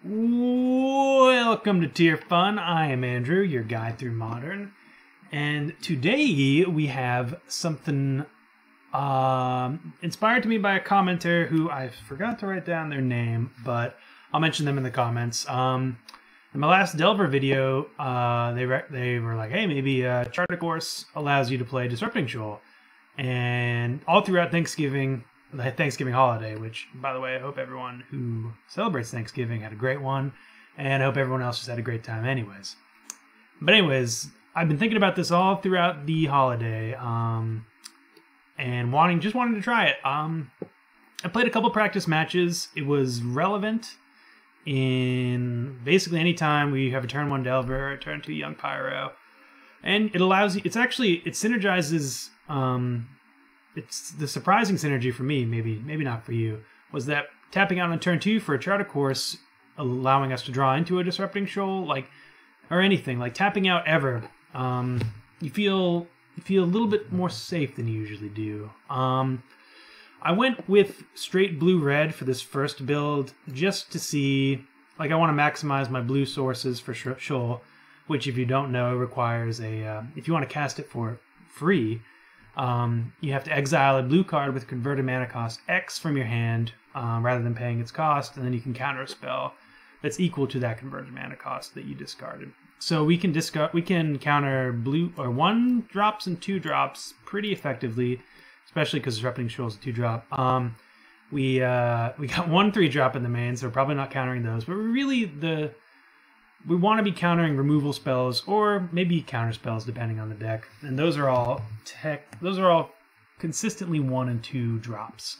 Welcome to Tier Fun. I am Andrew, your guide through Modern, and today we have something inspired to me by a commenter who I forgot to write down their name, but I'll mention them in the comments. In my last Delver video, they were like, "Hey, maybe Charter Course allows you to play Disrupting Shoal," and all throughout Thanksgiving. The Thanksgiving holiday, which, by the way, I hope everyone who celebrates Thanksgiving had a great one, and I hope everyone else just had a great time anyways. But anyways, I've been thinking about this all throughout the holiday, and just wanting to try it. I played a couple practice matches. It was relevant in basically any time we have a turn 1 Delver, a turn 2 Young Pyro, and it allows you, it synergizes, it's the surprising synergy for me, maybe not for you, was that tapping out on turn 2 for a Charter Course, allowing us to draw into a Disrupting Shoal, or anything, like tapping out ever, you feel a little bit more safe than you usually do. I went with straight blue-red for this first build, just to see, I want to maximize my blue sources for Shoal, which, if you don't know, requires if you want to cast it for free, you have to exile a blue card with converted mana cost X from your hand, rather than paying its cost, and then you can counter a spell that's equal to that converted mana cost that you discarded. So we can counter blue or 1 drops and 2 drops pretty effectively, especially because Disrupting Shoal is a 2-drop. We got 1 3-drop in the main, so we're probably not countering those. But really, we want to be countering removal spells or maybe counter spells depending on the deck, and those are all consistently 1 and 2 drops.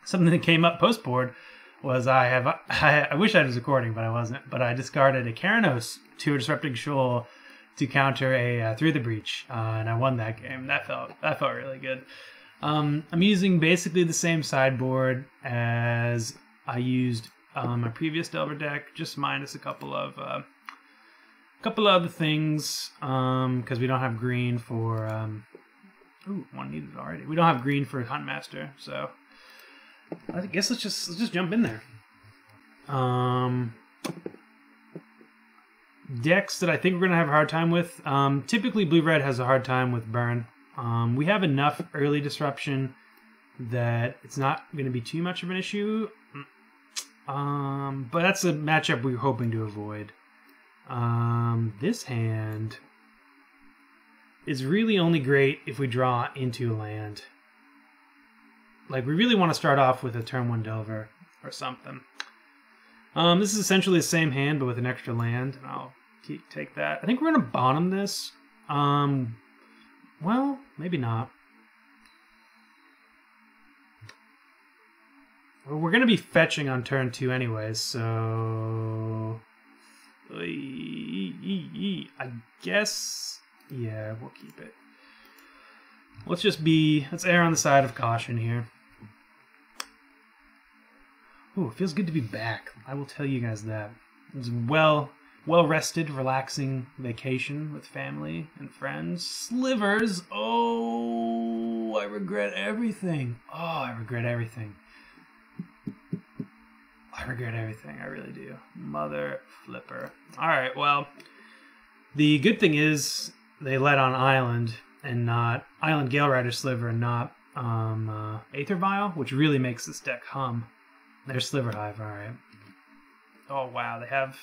Something that came up post board was I wish I was recording, but I wasn't. But I discarded a Keranos to a Disrupting Shoal to counter a Through the Breach, and I won that game. That felt really good. I'm using basically the same sideboard as I used my previous Delver deck, just minus a couple of other things, because we don't have green for ooh, one needed already. We don't have green for Huntmaster, so I guess let's just jump in there. Decks that I think we're gonna have a hard time with. Typically, blue-red has a hard time with burn. We have enough early disruption that it's not going to be too much of an issue. But that's a matchup we're hoping to avoid. This hand is really only great if we draw into land. We really want to start off with a turn 1 Delver or something. This is essentially the same hand, but with an extra land, and I'll take that. I think we're going to bottom this. Well, maybe not. Well, we're going to be fetching on turn 2 anyways, so I guess, yeah, we'll keep it. Let's err on the side of caution here. Ooh, it feels good to be back. I will tell you guys that. It was well-rested, relaxing vacation with family and friends. Slivers! Oh, I regret everything. Oh, I regret everything. I regret everything, I really do. Mother flipper. Alright, well, the good thing is they let on Island and not Island Gale Rider Sliver and not Aether Vial, which really makes this deck hum. There's Sliver Hive, alright. Oh wow, they have,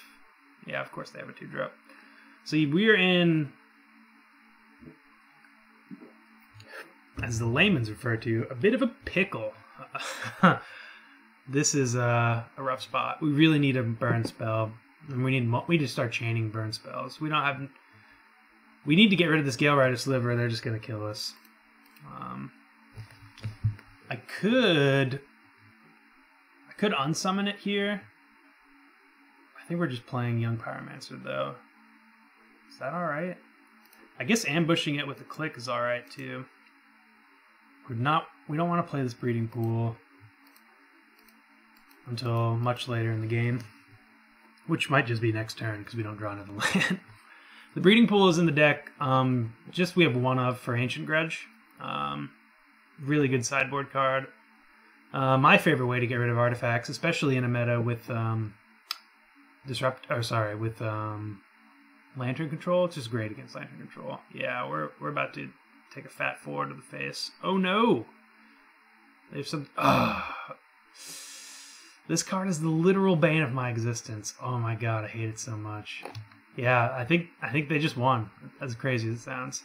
yeah, of course they have a 2-drop. So we're in, as the layman's refer to, a bit of a pickle. This is a rough spot. We really need a burn spell, and we need to start chaining burn spells. We need to get rid of this Gale Rider Sliver. They're just gonna kill us. I could unsummon it here. I think we're just playing Young Pyromancer though. Is that all right? I guess ambushing it with a click is all right too. We don't want to play this Breeding Pool until much later in the game, which might just be next turn because we don't draw another land. The Breeding Pool is in the deck. We have 1 of for Ancient Grudge. Really good sideboard card. My favorite way to get rid of artifacts, especially in a meta with Disrupt, or sorry, with Lantern Control. It's just great against Lantern Control. Yeah, we're about to take a fat forward to the face. Oh no! They have some. This card is the literal bane of my existence. Oh my god, I hate it so much. Yeah, I think they just won. As crazy as it sounds,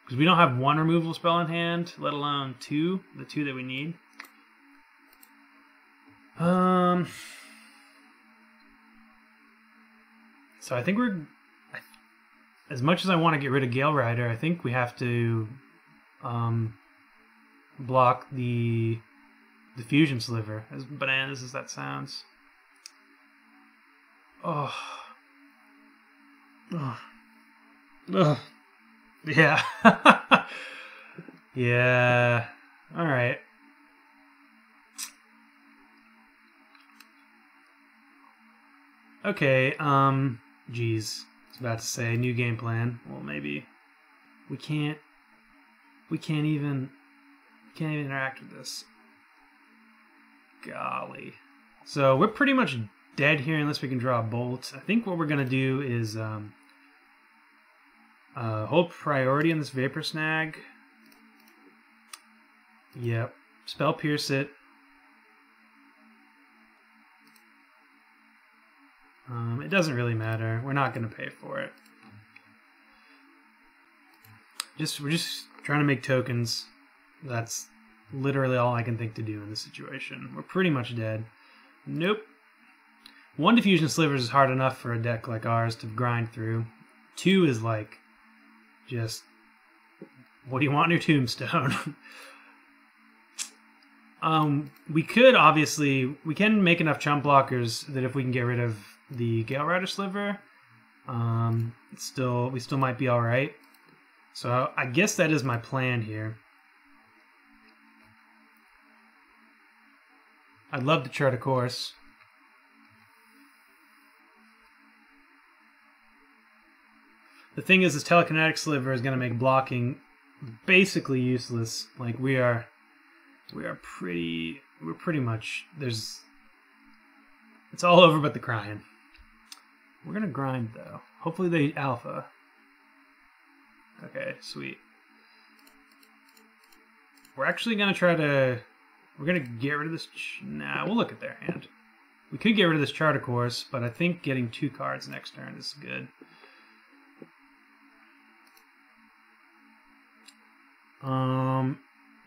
because we don't have one removal spell in hand, let alone two. The two that we need. So I think we're, as much as I want to get rid of Gale Rider, I think we have to block the Fusion Sliver, as bananas as that sounds. Oh. Ugh. Ugh. Yeah. Yeah. All right. Okay, geez. I was about to say new game plan. Well, maybe we can't even interact with this. Golly. So we're pretty much dead here unless we can draw a bolt. I think what we're gonna do is hold priority on this Vapor Snag. Yep. Spell Pierce it. It doesn't really matter. We're not going to pay for it. We're just trying to make tokens. That's literally all I can think to do in this situation. We're pretty much dead. Nope. One Diffusion Slivers is hard enough for a deck like ours to grind through. Two is like, just, what do you want in your tombstone? We could obviously, we can make enough chump blockers that if we can get rid of the Gale Rider Sliver, we still might be all right. So I guess that is my plan here. I'd love to chart a course. The thing is, this Telekinetic Sliver is going to make blocking basically useless. Like we're pretty much, it's all over but the crying. We're going to grind though. Hopefully they alpha. Okay, sweet. We're actually going to we're going to get rid of this. Nah, we'll look at their hand. We could get rid of this Chart a Course, but I think getting 2 cards next turn is good.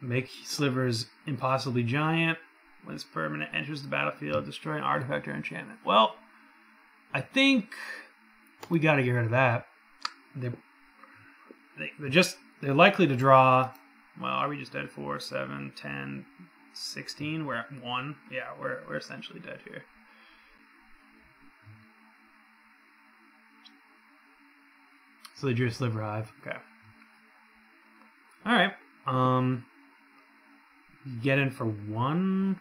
Make Slivers impossibly giant. When this permanent enters the battlefield, destroy an artifact or enchantment. Well, I think we got to get rid of that. They're likely to draw. Well, are we just dead? 4, 7, 10, 16. We're at 1. Yeah, we're essentially dead here. So they drew a Sliver Hive. Okay. All right. Get in for 1.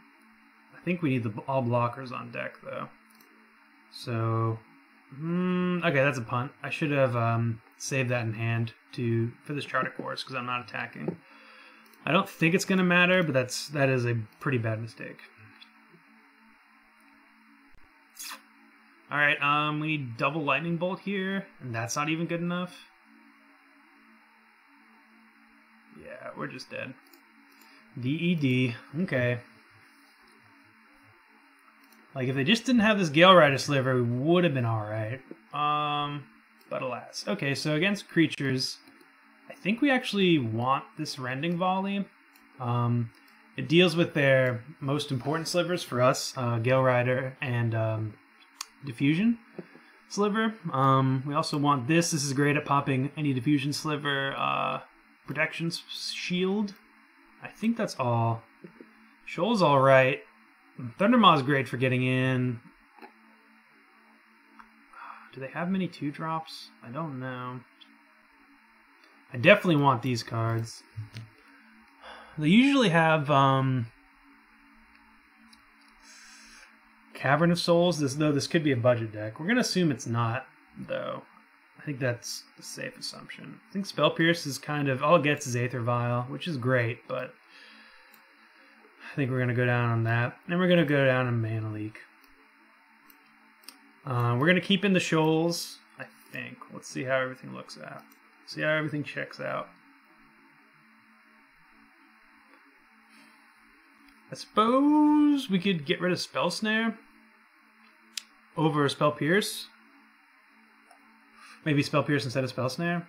I think we need all blockers on deck though. So, okay, that's a punt. I should have saved that in hand for this Chart a Course because I'm not attacking. I don't think it's gonna matter, but that is a pretty bad mistake. All right, we need double Lightning Bolt here, and that's not even good enough. Yeah, we're just dead. DED. Okay. Like, if they just didn't have this Gale Rider Sliver, we would have been alright. But alas. Okay, so against creatures, I think we actually want this Rending Volley. It deals with their most important slivers for us, Gale Rider and Diffusion Sliver. We also want this. This is great at popping any Diffusion Sliver protection shield. I think that's all. Shoal's alright. Thundermaw is great for getting in. Do they have many 2-drops? I don't know. I definitely want these cards. They usually have Cavern of Souls. This could be a budget deck. We're going to assume it's not, though. I think that's a safe assumption. I think Spell Pierce is kind of, all it gets is Aether Vial, which is great, but I think we're going to go down on that. Then we're going to go down on Mana Leak. We're gonna keep in the shoals, I think. Let's see how everything looks out. See how everything checks out. I suppose we could get rid of Spell Snare over Spell Pierce. Maybe Spell Pierce instead of Spell Snare.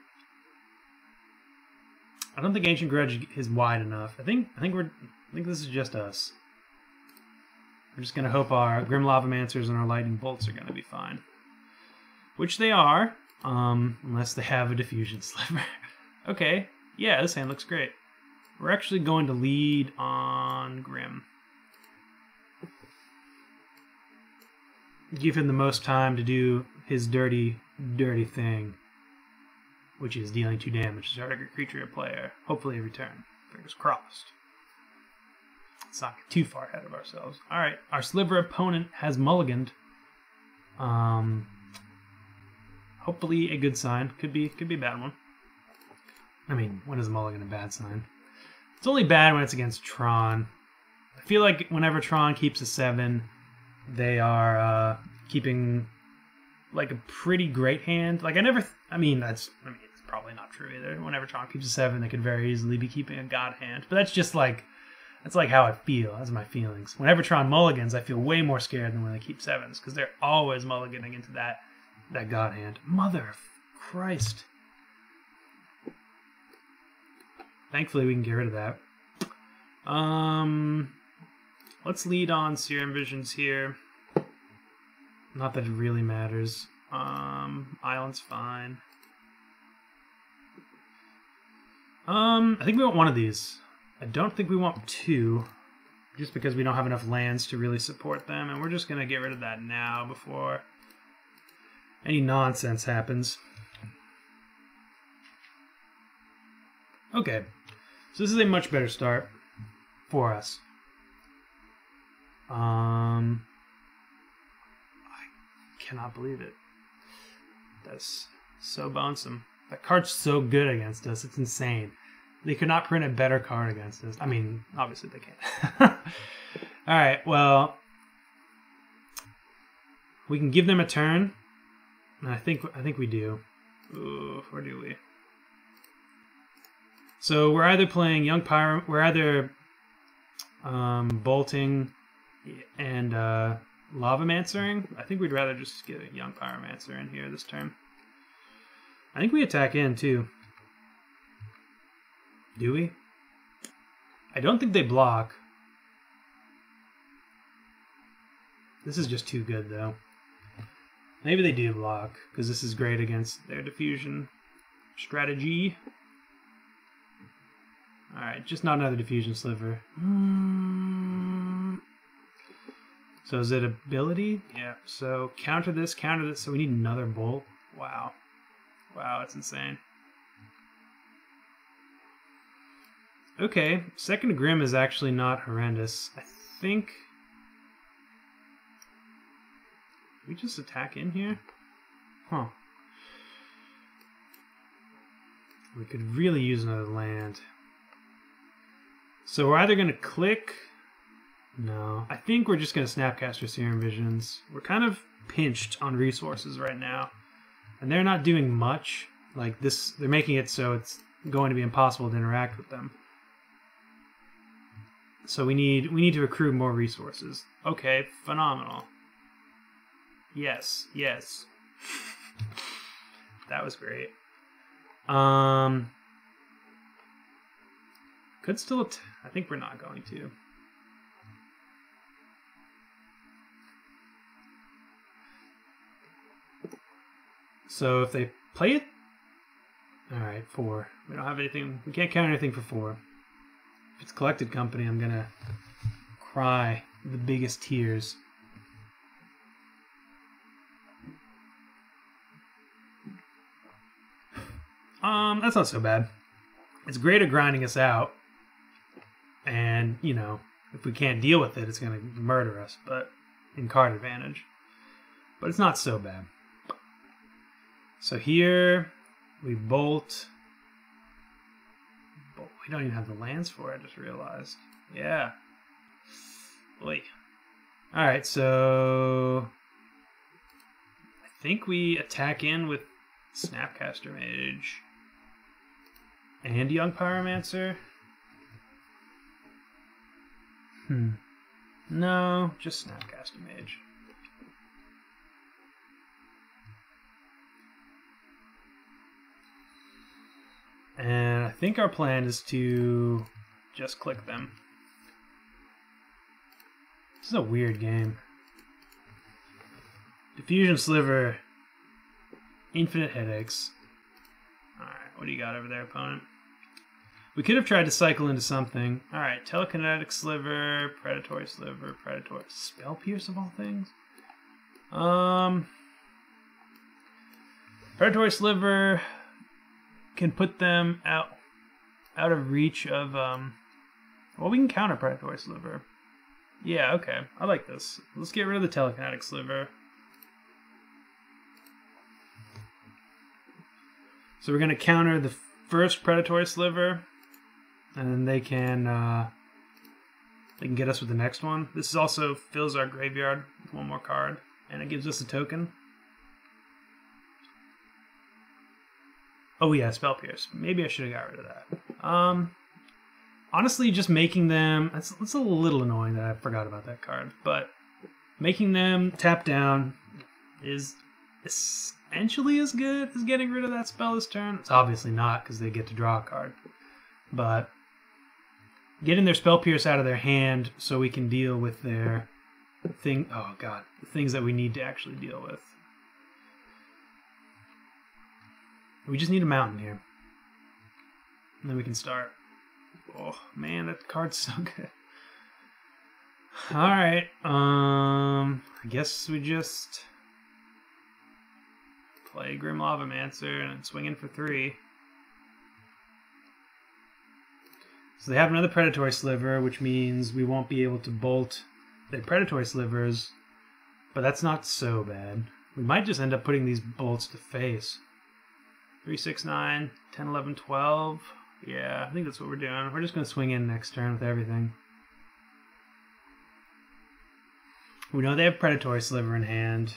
I don't think Ancient Grudge is wide enough. I think this is just us. We're just gonna hope our Grim Lavamancers and our Lightning Bolts are gonna be fine, which they are, unless they have a Diffusion Sliver. Okay, yeah, this hand looks great. We're actually going to lead on Grim. Give him the most time to do his dirty, dirty thing, which is dealing 2 damage to target creature or player, hopefully every turn. Fingers crossed. Let's not get too far ahead of ourselves. Alright, our Sliver opponent has mulliganed. Hopefully a good sign. Could be a bad one. I mean, when is mulligan a bad sign? It's only bad when it's against Tron. I feel like whenever Tron keeps a 7, they are keeping like a pretty great hand. Like I mean it's probably not true either. Whenever Tron keeps a 7, they could very easily be keeping a god hand. But that's just like how I feel. That's my feelings. Whenever Tron mulligans, I feel way more scared than when they keep 7s, because they're always mulliganing into that god hand. Mother of Christ. Thankfully, we can get rid of that. Let's lead on Serum Visions here. Not that it really matters. Island's fine. I think we want one of these. I don't think we want 2, just because we don't have enough lands to really support them, and we're just going to get rid of that now before any nonsense happens. Okay, so this is a much better start for us. I cannot believe it. That's so bonesome. That card's so good against us, it's insane. They could not print a better card against us. I mean, obviously they can't. Alright, well, we can give them a turn. And I think we do. Ooh, or do we? So we're either playing Young Pyro, we're either bolting and Lavamancering. I think we'd rather just get a Young Pyromancer in here this turn. I think we attack in too. Do we? I don't think they block. This is just too good though. Maybe they do block, because this is great against their diffusion strategy. Alright, just not another diffusion sliver. So is it ability? Yeah, so counter this, so we need another bolt. Wow. Wow, that's insane. Okay, second Grim is actually not horrendous. I think we just attack in here? Huh. We could really use another land. So we're either going to click... No. I think we're just going to Snapcaster Serum Visions. We're kind of pinched on resources right now. And they're not doing much. Like this, they're making it so it's going to be impossible to interact with them. So we need to accrue more resources. Okay, phenomenal. Yes, yes. That was great. Could still I think we're not going to. So if they play it, all right, 4. We don't have anything. We can't count anything for 4. If it's Collected Company, I'm gonna cry the biggest tears. That's not so bad. It's great at grinding us out, and you know, if we can't deal with it, it's gonna murder us. But in card advantage, but it's not so bad. So here we bolt. We don't even have the lands for it, I just realized. Yeah. Oy. Alright, so think we attack in with Snapcaster Mage and Young Pyromancer. No, just Snapcaster Mage. And I think our plan is to just click them. This is a weird game. Diffusion Sliver. Infinite headaches. Alright, what do you got over there, opponent? We could have tried to cycle into something. Alright, Telekinetic Sliver, Predatory Sliver, Predatory... Spell Pierce of all things? Predatory Sliver can put them out of reach of... Well, we can counter Predatory Sliver. Yeah, okay. I like this. Let's get rid of the Telekinetic Sliver. So we're going to counter the first Predatory Sliver, and then they can get us with the next one. This also fills our graveyard with one more card, and it gives us a token. Oh yeah, Spell Pierce. Maybe I should have got rid of that. Honestly, just making them... It's a little annoying that I forgot about that card, but making them tap down is essentially as good as getting rid of that spell this turn. It's obviously not, because they get to draw a card. But getting their Spell Pierce out of their hand so we can deal with their thing... Oh god, the things that we need to actually deal with. We just need a mountain here. And then we can start. Oh, man, that card's so good. Alright, I guess we just play Grim Lavamancer and swing in for 3. So they have another Predatory Sliver, which means we won't be able to bolt their Predatory Slivers, but that's not so bad. We might just end up putting these bolts to face. 3, 6, 9, 10, 11, 12. Yeah, I think that's what we're doing. We're just going to swing in next turn with everything. We know they have Predatory Sliver in hand.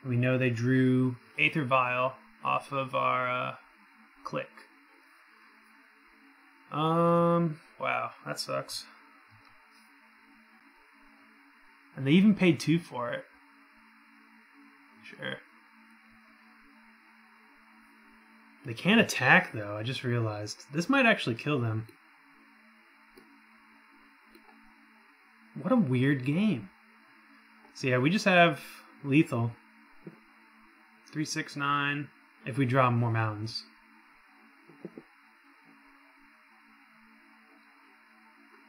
We know they drew Aether Vial off of our click. Wow, that sucks. And they even paid 2 for it. Sure. They can't attack, though, I just realized. This might actually kill them. What a weird game. So yeah, we just have lethal. 3, 6, 9, if we draw more mountains.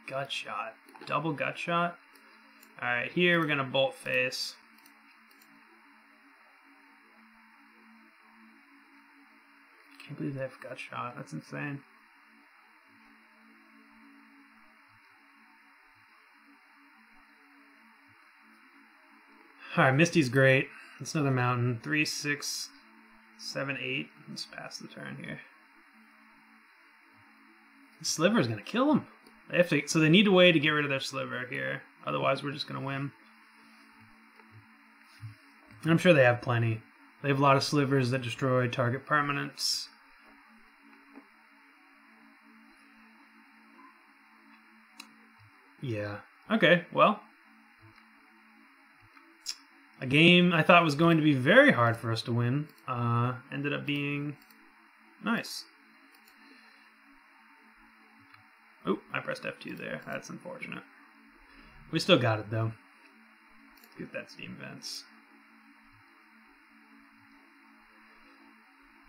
Gut shot. Double gut shot. Alright, here we're going to bolt face. Can't believe they have gut shot. That's insane. Alright, Misty's great. That's another mountain. 3, 6, 7, 8. Let's pass the turn here. The Sliver is going to kill them. They have to, so they need a way to get rid of their Sliver here. Otherwise, we're just going to win. And I'm sure they have plenty. They have a lot of Slivers that destroy target permanents. Yeah. Okay, well. A game I thought was going to be very hard for us to win ended up being nice. Oh, I pressed F2 there. That's unfortunate. We still got it, though. Let's get that Steam Vents.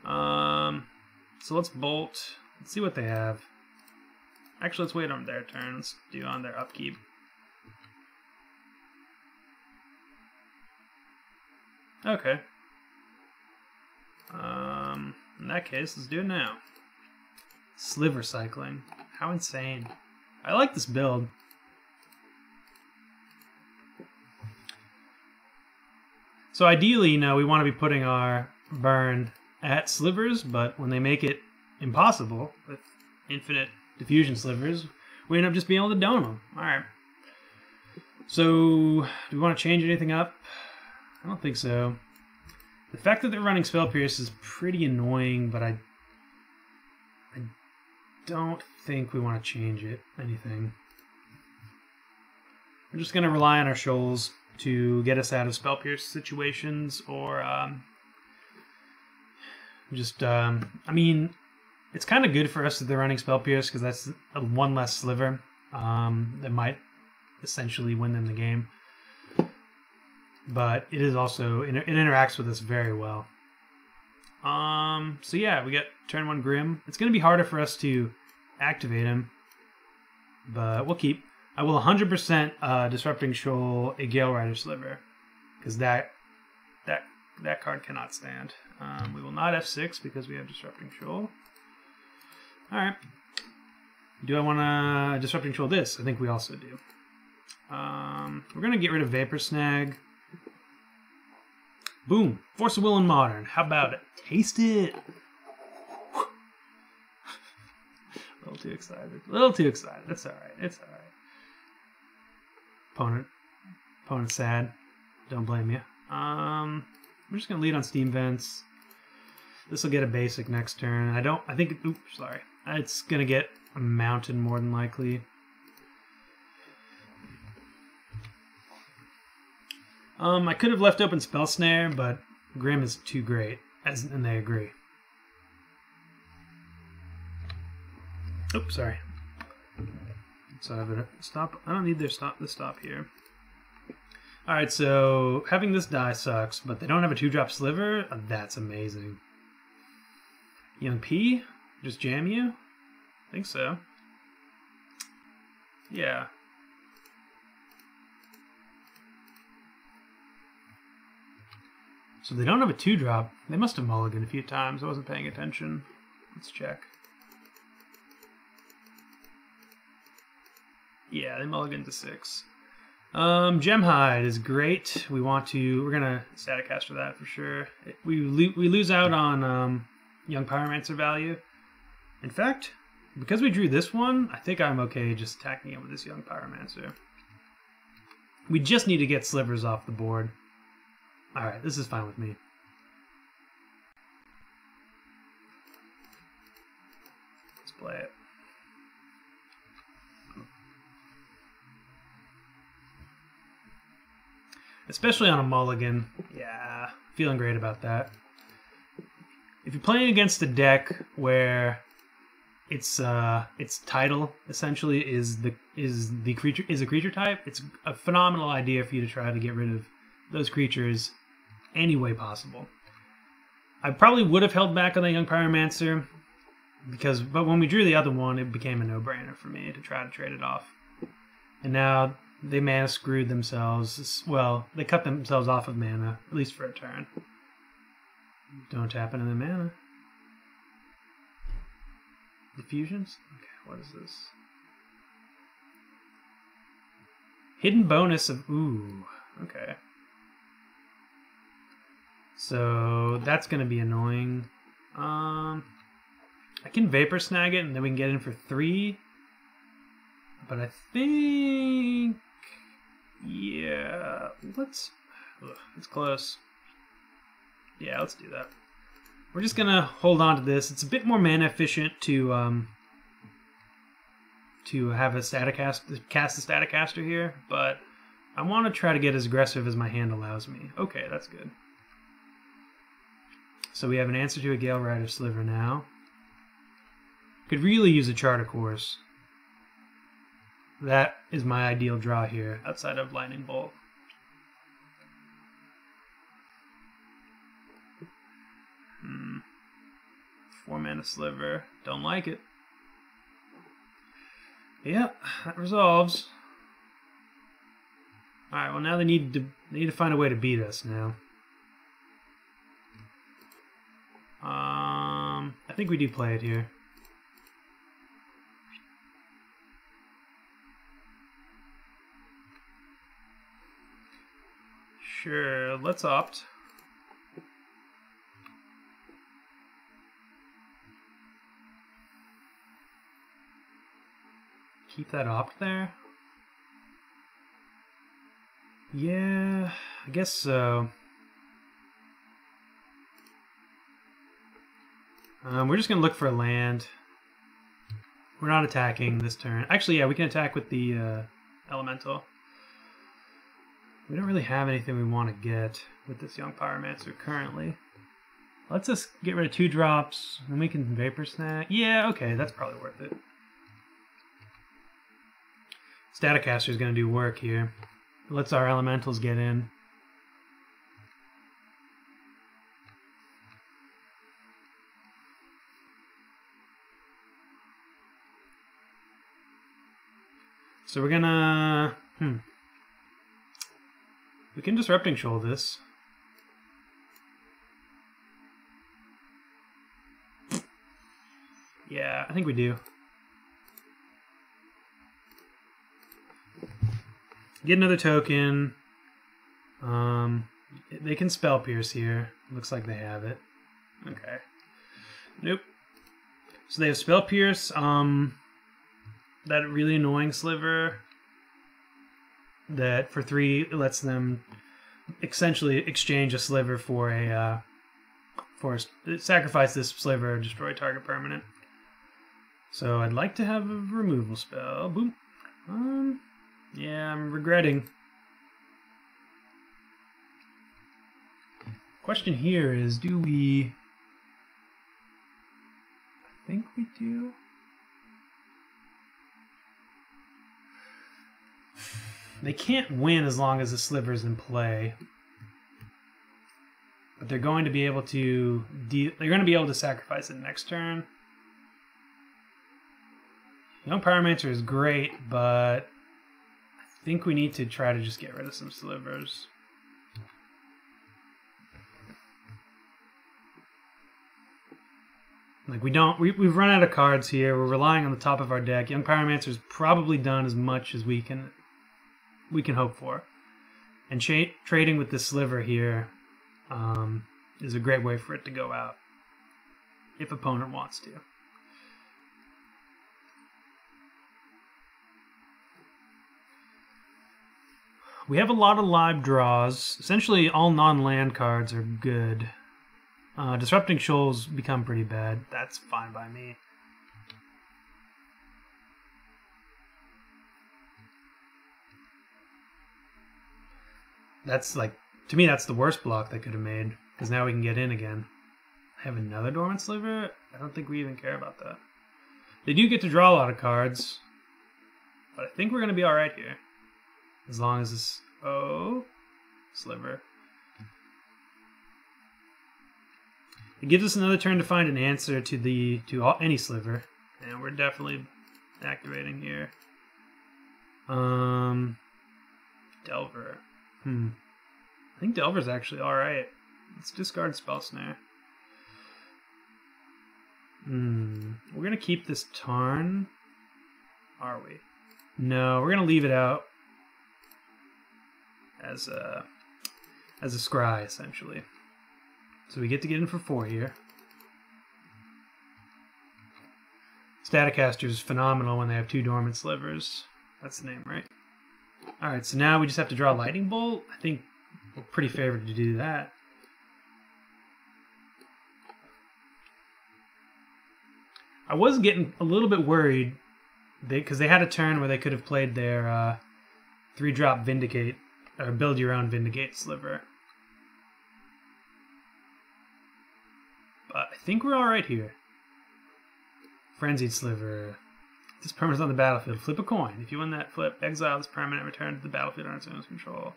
So let's bolt. Let's see what they have. Actually, let's wait on their turn. Let's do on their upkeep. Okay. In that case, let's do it now. Sliver cycling. How insane. I like this build. So ideally, you know, we want to be putting our burn at Slivers, but when they make it impossible with infinite diffusion Slivers, we end up just being able to dome them. Alright. So, do we want to change anything up? I don't think so. The fact that they're running Spell Pierce is pretty annoying, but I don't think we want to change anything. We're just going to rely on our shoals to get us out of Spell Pierce situations, or I mean, it's kind of good for us that they're running Spell Pierce, because that's one less sliver that might essentially win them the game. But it is also, it interacts with us very well. So yeah, we got turn 1 Grim. It's going to be harder for us to activate him, but we'll keep. I will 100% Disrupting Shoal a Gale Rider Sliver, because that card cannot stand. We will not F6 because we have Disrupting Shoal. Alright. Do I want to Disrupting Shoal this? I think we also do. We're going to get rid of Vapor Snag. Boom. Force of Will in Modern. How about it? Taste it. A little too excited. A little too excited. It's alright. It's alright. Opponent's sad. Don't blame you. We're just going to lead on Steam Vents. This will get a basic next turn. I think, oops, sorry. It's going to get a mountain more than likely. I could have left open Spell Snare, but Grim is too great, and they agree. Oops, sorry. So I better stop. I don't need their stop here. Alright, so having this die sucks, but they don't have a 2-drop Sliver? That's amazing. Young P? Just jam you? I think so. Yeah. So they don't have a 2-drop. They must have mulliganed a few times. I wasn't paying attention. Let's check. Yeah, they mulliganed to 6. Gemhide is great. We're gonna Static Caster that for sure. We lose out on Young Pyromancer value. In fact, because we drew this one, I think I'm okay just attacking it with this Young Pyromancer. We just need to get Slivers off the board. Alright, this is fine with me. Let's play it. Especially on a mulligan. Yeah, feeling great about that. If you're playing against a deck where its title essentially is a creature type, it's a phenomenal idea for you to try to get rid of those creatures any way possible. I probably would have held back on the Young Pyromancer, but when we drew the other one, it became a no-brainer for me to try to trade it off. And now they mana screwed themselves. Well, they cut themselves off of mana, at least for a turn. Don't tap into the mana. Diffusions? Okay, what is this? Hidden bonus of... Ooh, okay. So that's going to be annoying. I can Vapor Snag it and then we can get in for 3. But I think... Yeah, it's close. Yeah, let's do that. We're just going to hold on to this. It's a bit more mana efficient to have a cast a Static Caster here, but I want to try to get as aggressive as my hand allows me. Okay, that's good. So we have an answer to a Gale Rider Sliver now. Could really use a Charter Course. That is my ideal draw here, outside of Lightning Bolt. Four mana Sliver. Don't like it. Yep, that resolves. Alright, well now they need to find a way to beat us now. I think we do play it here. Sure, let's opt. Keep that opt there? Yeah, I guess so. We're just going to look for a land. We're not attacking this turn. Actually, yeah, we can attack with the Elemental. We don't really have anything we want to get with this Young Pyromancer currently. Let's just get rid of 2 drops, and we can Vapor Snag. Yeah, okay, that's probably worth it. Staticaster is going to do work here. It lets our Elementals get in. So we're gonna... We can Disrupting Shoal this. Yeah, I think we do. Get another token. They can Spell Pierce here. Looks like they have it. Okay. Nope. So they have Spell Pierce. That really annoying Sliver that for 3 lets them essentially exchange a Sliver for a sacrifice this Sliver, destroy target permanent. So I'd like to have a removal spell. Boom. Yeah, I'm regretting. Question here is, do we... I think we do. They can't win as long as the Sliver's in play. But they're going to be able to sacrifice it next turn. Young Pyromancer is great, but I think we need to try to just get rid of some Slivers. Like we've run out of cards here. We're relying on the top of our deck. Young Pyromancer's probably done as much as we can hope for. And trading with this Sliver here is a great way for it to go out, if opponent wants to. We have a lot of live draws. Essentially, all non-land cards are good. Disrupting Shoals become pretty bad. That's fine by me. That's like, to me, that's the worst block they could have made, because now we can get in again. I have another Dormant Sliver? I don't think we even care about that. They do get to draw a lot of cards, but I think we're going to be alright here. As long as this... Oh, Sliver. It gives us another turn to find an answer to any Sliver, and we're definitely activating here. Delver. I think Delver's actually alright. Let's discard Spell Snare. We're gonna keep this Tarn. Are we? No, we're gonna leave it out as a scry, essentially. So we get to get in for 4 here. Staticaster is phenomenal when they have 2 Dormant Slivers. That's the name, right? Alright, so now we just have to draw Lightning Bolt. I think we're pretty favored to do that. I was getting a little bit worried because they had a turn where they could have played their 3-drop Vindicate, or build your own Vindicate Sliver. But I think we're alright here. Frenzied Sliver. This permanent's on the battlefield. Flip a coin. If you win that flip, exile this permanent, return to the battlefield on its own control.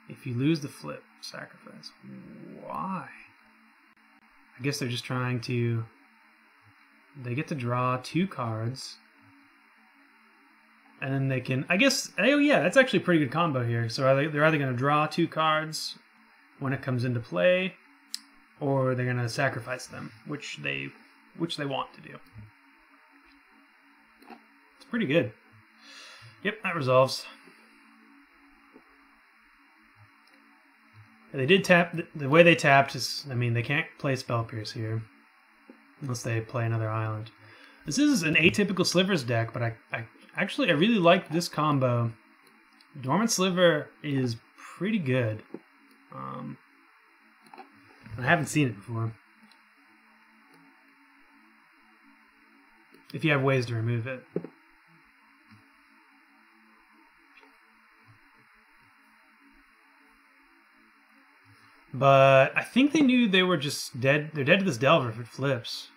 If you lose the flip, sacrifice. Why? I guess they're just trying to... They get to draw 2 cards. And then they can... I guess... Oh yeah, that's actually a pretty good combo here. So they're either going to draw 2 cards when it comes into play, or they're going to sacrifice them, which they want to do. It's pretty good. Yep, that resolves. They did tap. The way they tapped is, I mean, they can't play Spell Pierce here unless they play another island. This is an atypical Slivers deck, but I really like this combo. Dormant Sliver is pretty good. I haven't seen it before. if you have ways to remove it. But I think they knew they were just dead. They're dead to this Delver if it flips.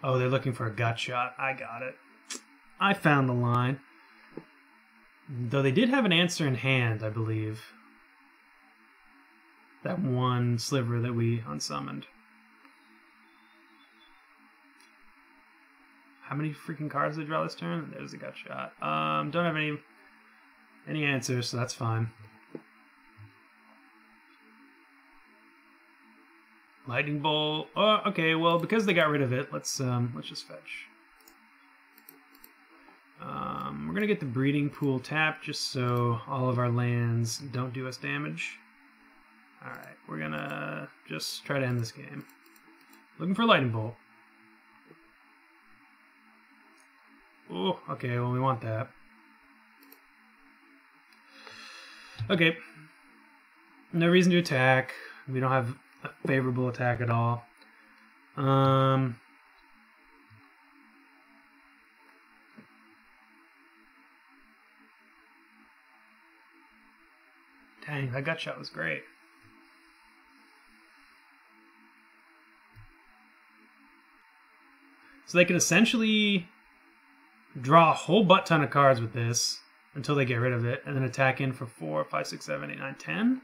Oh, they're looking for a gut shot. I got it. I found the line. Though they did have an answer in hand, I believe. That one sliver that we unsummoned. How many freaking cards did they draw this turn? There's a gut shot. Don't have any answers, so that's fine. Lightning Bolt. Oh, okay. Well, because they got rid of it, let's just fetch. We're gonna get the Breeding Pool tapped just so all of our lands don't do us damage. All right, we're gonna just try to end this game. Looking for Lightning Bolt. Oh, okay. Well, we want that. Okay. No reason to attack. We don't have a favorable attack at all. Dang, that gut shot was great. So they can essentially draw a whole butt ton of cards with this until they get rid of it, and then attack in for 4, 5, 6, 7, 8, 9, 10.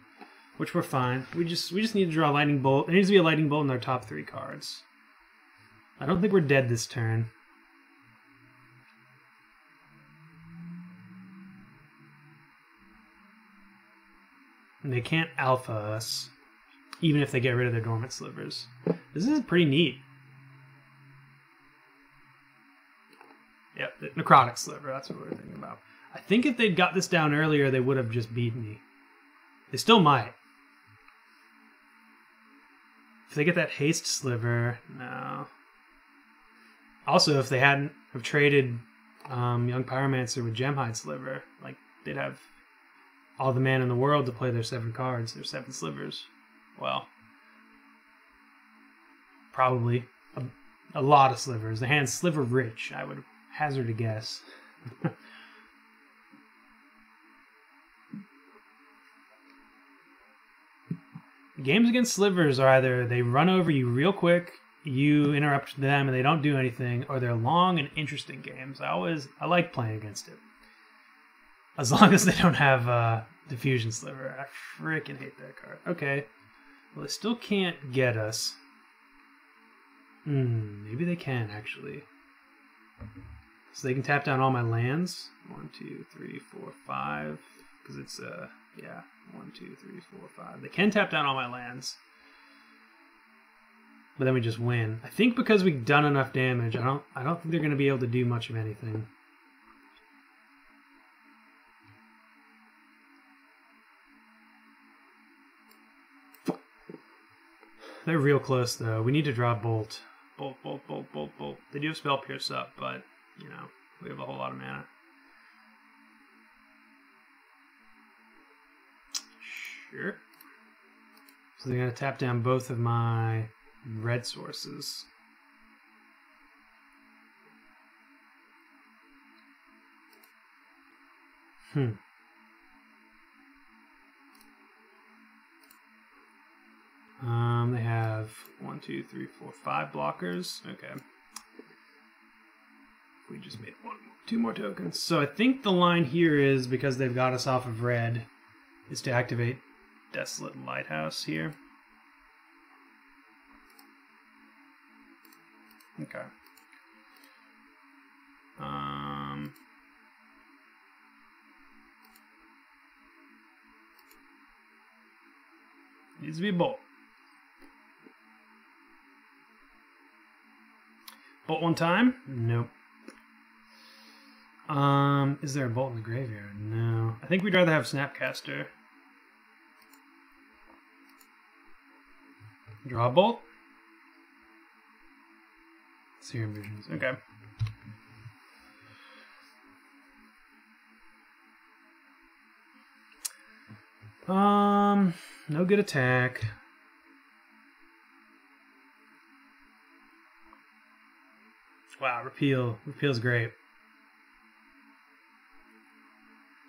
Which we're fine. We just need to draw a Lightning Bolt. There needs to be a Lightning Bolt in their top 3 cards. I don't think we're dead this turn. And they can't alpha us, even if they get rid of their dormant slivers. This is pretty neat. Yep, the Necrotic Sliver, that's what we're thinking about. I think if they'd got this down earlier, they would have just beaten me. They still might. If they get that Haste Sliver, no. Also, if they hadn't have traded Young Pyromancer with Gemhide Sliver, like, they'd have all the mana in the world to play their 7 cards, their 7 slivers. Well, probably a lot of slivers. The hand's sliver rich, I would hazard a guess. Games against slivers are either they run over you real quick, you interrupt them and they don't do anything, or they're long and interesting games. I like playing against it. As long as they don't have Diffusion Sliver. I freaking hate that card. Okay. Well, they still can't get us. Maybe they can, actually. So they can tap down all my lands. 1, 2, 3, 4, 5. Because it's, yeah. 1, 2, 3, 4, 5. They can tap down all my lands. But then we just win. I think because we've done enough damage, I don't think they're going to be able to do much of anything. They're real close, though. We need to draw Bolt. Bolt, Bolt, Bolt, Bolt, Bolt. They do have Spell Pierce up, but, you know, we have a whole lot of mana. Sure. So they're going to tap down both of my red sources. They have 1, 2, 3, 4, 5 blockers. Okay. We just made 2 more tokens. So I think the line here is, because they've got us off of red, is to activate Desolate Lighthouse here. Okay. Needs to be a bolt. Bolt one time? Nope. Is there a bolt in the graveyard? No. I think we'd rather have Snapcaster. Draw a bolt. Serum Visions. Okay. No good attack. Wow, repeal. Repeal's great.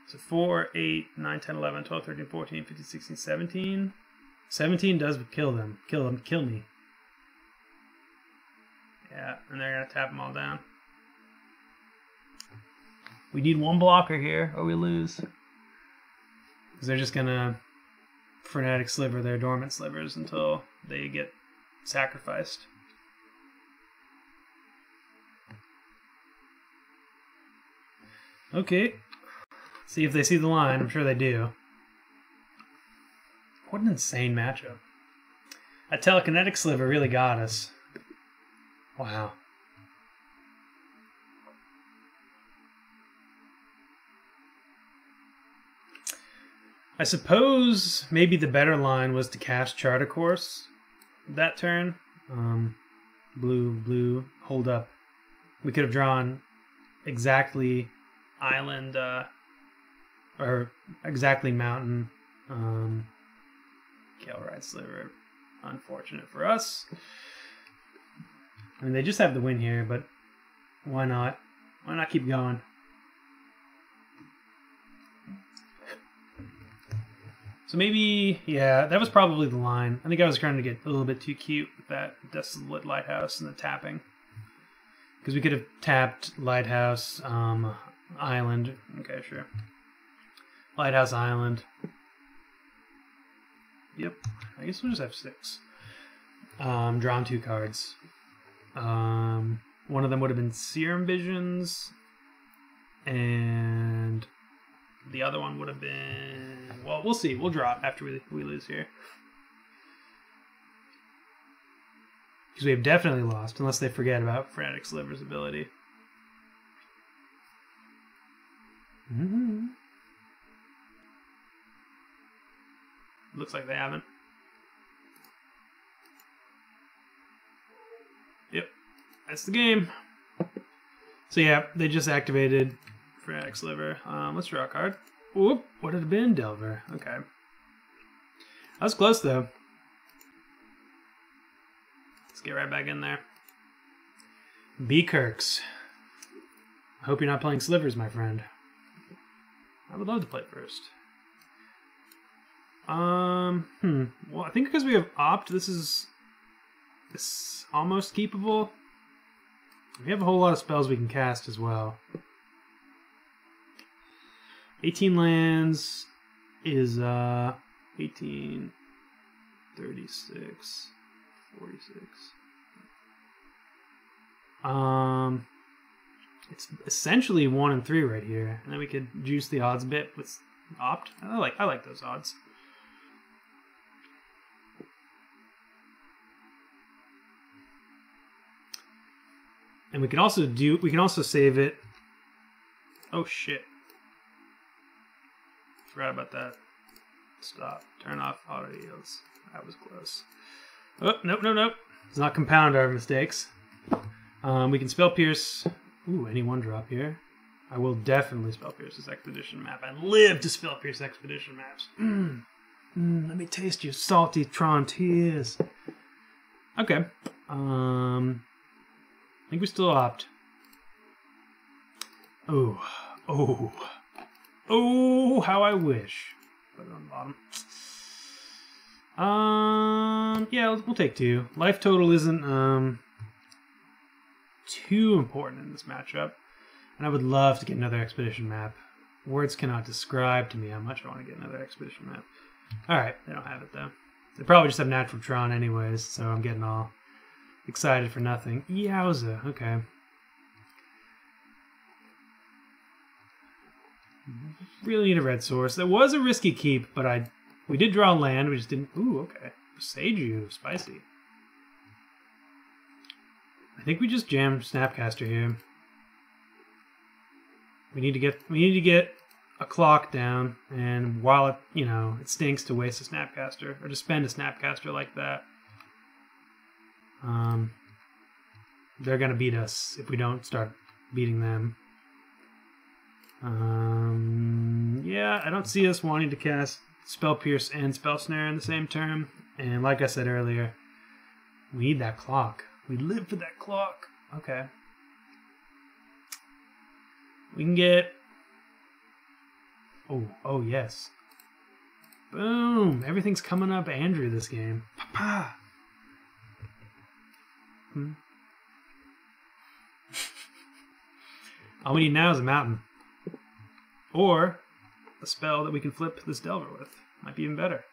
So 4, 8, 9, 10, 11, 12, 13, 14, 15, 16, 17. 17 does kill them. Kill me. Yeah, and they're going to tap them all down. We need one blocker here, or we lose. Because they're just going to Frenetic Sliver their dormant slivers until they get sacrificed. Okay. See if they see the line. I'm sure they do. What an insane matchup. That Telekinetic Sliver really got us. Wow. I suppose maybe the better line was to cast Charter Course that turn. Blue, hold up. We could have drawn exactly Island, or exactly Mountain. Gale-Ride Sliver. Unfortunate for us. I mean, they just have the win here, but why not? Why not keep going? So maybe, yeah, that was probably the line. I think I was trying to get a little bit too cute with that Desolate Lighthouse and the tapping. Because we could have tapped Lighthouse, Island. Okay, sure. Lighthouse, Island. Yep. I guess we'll just have 6. Drawn 2 cards. One of them would have been Serum Visions. And the other one would have been... Well, we'll see. We'll draw after we lose here. Because we have definitely lost, unless they forget about Frenetic Sliver's ability. Looks like they haven't. Yep, that's the game. So yeah, they just activated Frenetic Sliver. Let's draw a card. Whoop, what had it been? Delver. Okay. That was close though. Let's get right back in there. B-Kirks. I hope you're not playing Slivers, my friend. I would love to play first. Well, I think because we have Opt, this is almost keepable. We have a whole lot of spells we can cast as well. 18 lands is 18, 36, 46. It's essentially 1 and 3 right here, and then we could juice the odds a bit with Opt. I like those odds. And we can also save it. Oh shit. Forgot about that. Stop. Turn off auto yields. That was close. Oh, nope. Let's not compound our mistakes. We can Spell Pierce. Ooh, any 1-drop here. I will definitely Spell Pierce this Expedition map. I live to Spell Pierce Expedition maps. Let me taste your salty Tron tears. Okay. I think we still Opt. Oh, how I wish. Put it on the bottom. Yeah, we'll take 2. Life total isn't too important in this matchup, and I would love to get another Expedition map. Words cannot describe to me how much I want to get another Expedition map. All right, they don't have it though. They probably just have Natural Tron anyways, so I'm getting all excited for nothing. Yowza, okay. Really need a red source. That was a risky keep, but we did draw land. We just didn't. Ooh, okay. Seiju, spicy. I think we just jammed Snapcaster here. We need to get a clock down, and while it stinks to waste a Snapcaster or to spend a Snapcaster like that. They're gonna beat us if we don't start beating them. Yeah, I don't see us wanting to cast Spell Pierce and Spell Snare in the same turn. And like I said earlier, we need that clock. We live for that clock. Okay. We can get... Oh yes. Boom! Everything's coming up Andrew this game. Papa! All we need now is a mountain. Or a spell that we can flip this Delver with. Might be even better.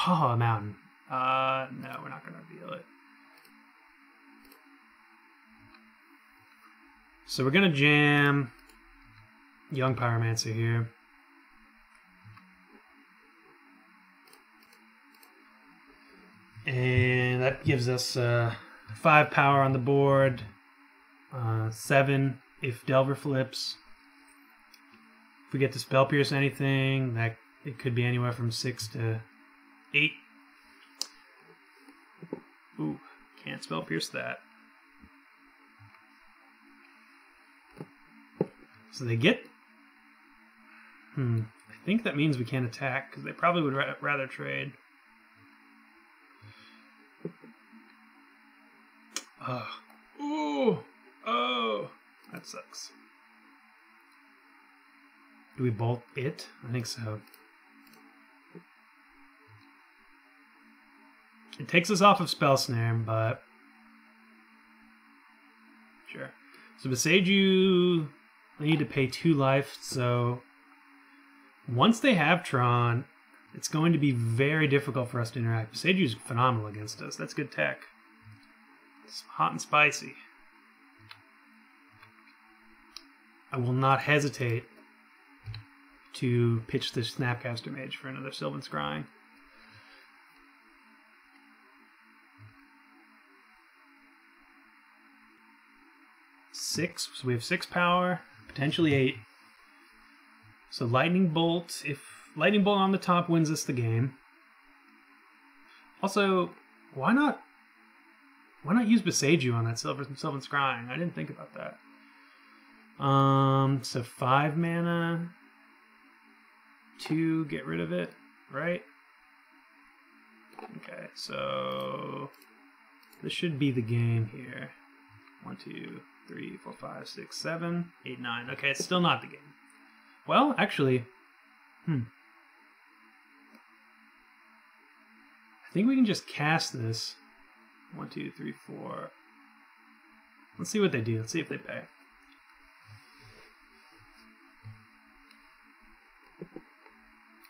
Oh, a mountain. No, we're not going to reveal it. So we're going to jam Young Pyromancer here. And that gives us 5 power on the board. 7 if Delver flips. If we get to Spell Pierce anything, that it could be anywhere from 6 to 8. Ooh, can't Spell Pierce that. So they get... I think that means we can't attack, because they probably would rather trade. Oh, that sucks. Do we bolt it? I think so. It takes us off of Spell Snare, but... Sure. So Beseiju, they need to pay 2 life, so... Once they have Tron, it's going to be very difficult for us to interact. Beseiju's phenomenal against us. That's good tech. It's hot and spicy. I will not hesitate to pitch this Snapcaster Mage for another Sylvan Scrying. So we have 6 power, potentially 8. So Lightning Bolt, if Lightning Bolt on the top wins us the game. Also, why not use Beseiju on that Sylvan Scrying? I didn't think about that. So 5 mana to get rid of it, right? Okay, so this should be the game here. 1, 2, 3, 4, 5, 6, 7, 8, 9. Okay, it's still not the game. Well, actually, I think we can just cast this. 1, 2, 3, 4. Let's see what they do. Let's see if they pay.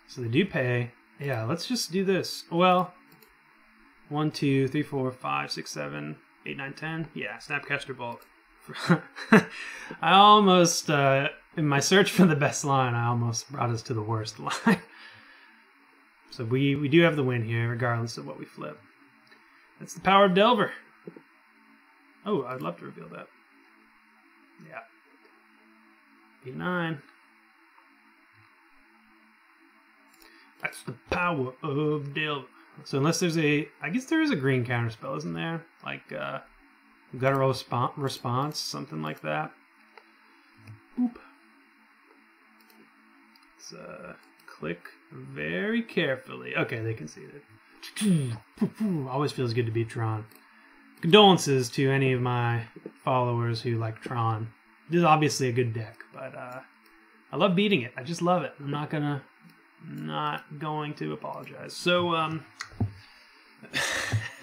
So they do pay. Yeah, let's just do this. Well, 1, 2, 3, 4, 5, 6, 7, 8, 9, 10. Yeah, Snapcaster Bolt. I almost, in my search for the best line, I almost brought us to the worst line. So we do have the win here, regardless of what we flip. That's the power of Delver. Oh, I'd love to reveal that. Yeah. 8, 9. That's the power of Delver. So unless there's a... I guess there is a green counterspell, isn't there? Like, guttural response, something like that. Oop. Let's click very carefully. Okay, they conceded. Always feels good to beat Tron. Condolences to any of my followers who like Tron. This is obviously a good deck, but I love beating it. I just love it. I'm not going to apologize. So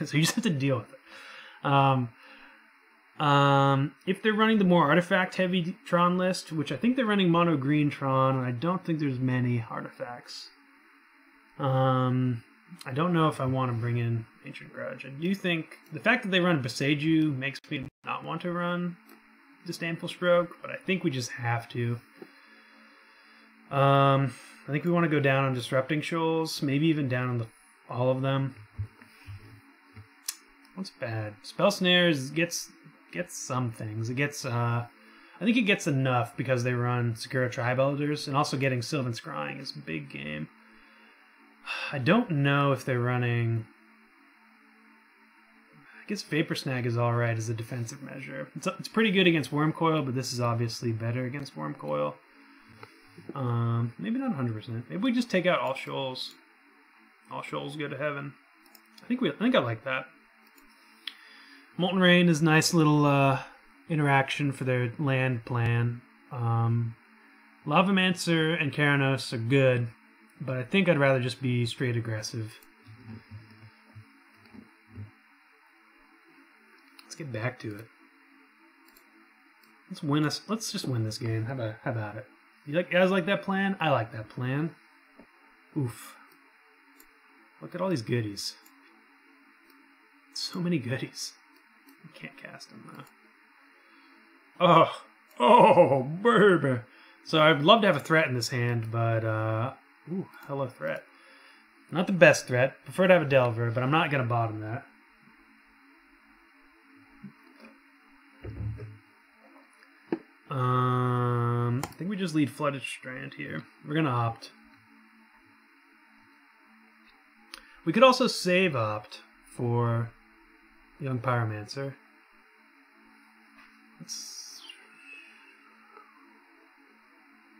so you just have to deal with it. If they're running the more artifact-heavy Tron list, which I think they're running mono green Tron, and I don't think there's many artifacts. I don't know if I want to bring in Ancient Grudge. I do think the fact that they run Beseiju makes me not want to run Disdainful Stroke, but I think we just have to. I think we want to go down on Disrupting Shoals, maybe even down on all of them. What's bad? Spell Snares gets some things. It gets I think it gets enough because they run Sakura Tribe Elders, and also getting Sylvan Scrying is a big game. I don't know if they're running... I guess Vapor Snag is alright as a defensive measure. It's pretty good against Wormcoil, but this is obviously better against Wormcoil. Maybe not 100%. Maybe we just take out all shoals. All shoals go to heaven. I think I like that. Molten Rain is a nice little interaction for their land plan. Lavamancer and Keranos are good, but I think I'd rather just be straight aggressive. Let's get back to it. Let's just win this game. How about it? You guys like that plan? I like that plan. Oof. Look at all these goodies. So many goodies. You can't cast them though. Oh, baby. So I'd love to have a threat in this hand, but ooh, hello threat. Not the best threat. Prefer to have a Delver, but I'm not gonna bottom that. I think we just lead Flooded Strand here. We're gonna opt. We could also save opt for Young Pyromancer.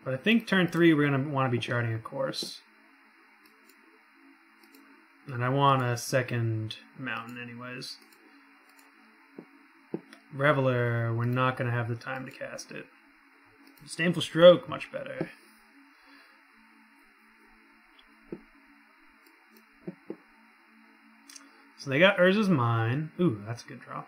But I think turn 3 we're gonna want to be charting a course. And I want a second mountain anyways. Reveler, we're not going to have the time to cast it. Disdainful Stroke, much better. So they got Urza's Mine. Ooh, that's a good draw.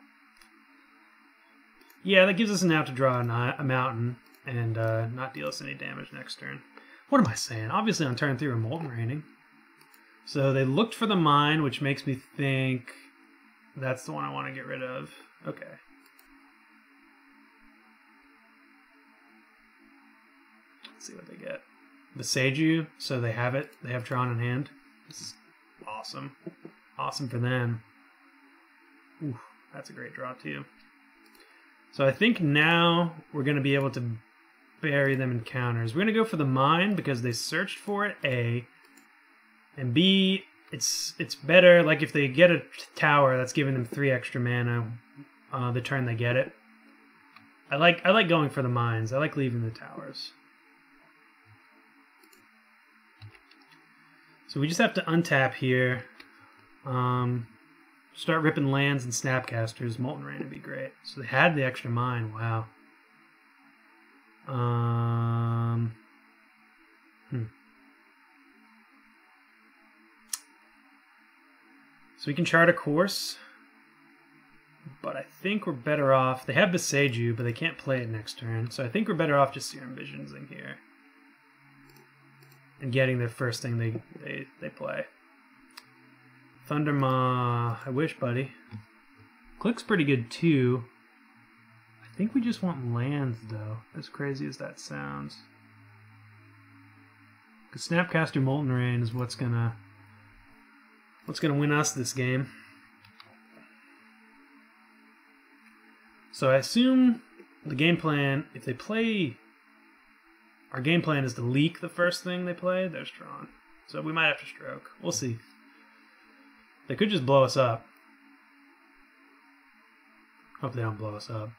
Yeah, that gives us an out to draw a mountain and not deal us any damage next turn. What am I saying? Obviously on turn 3 we're Molten Raining. So they looked for the mine, which makes me think that's the one I want to get rid of. Okay. Let's see what they get. Beseiju, so they have it. They have Tron in hand. This is awesome. Awesome for them. Ooh, that's a great draw too. So I think now we're going to be able to bury them in counters. We're going to go for the mine because they searched for it, A. And B, it's better, like if they get a tower, that's giving them 3 extra mana the turn they get it. I like going for the mines. I like leaving the towers. So we just have to untap here. Start ripping lands and Snapcasters. Molten Rain would be great. So they had the extra mine. Wow. So we can chart a course, but I think we're better off. They have Beseiju, but they can't play it next turn. So I think we're better off just Serum Visions in here and getting their first thing they play. Thundermaw, I wish, buddy. Click's pretty good too. I think we just want lands though, as crazy as that sounds. Because Snapcaster Molten Rain is what's gonna win us this game. So I assume the game plan, if they play, our game plan is to leak the first thing they play. There's Tron. So we might have to stroke. We'll see. They could just blow us up. Hope they don't blow us up.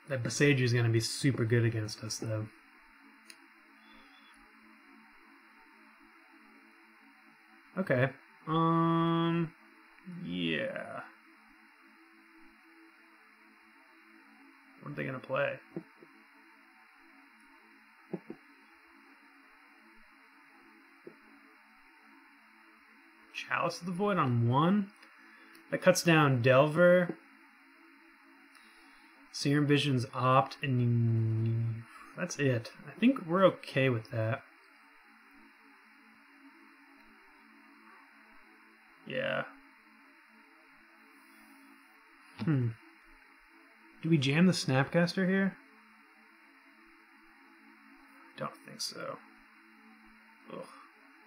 That Beseiju is going to be super good against us, though. Okay. Yeah. What are they going to play? Chalice of the Void on 1? That cuts down Delver. Serum Visions opt, and that's it. I think we're okay with that. Yeah. Do we jam the Snapcaster here? I don't think so. Ugh.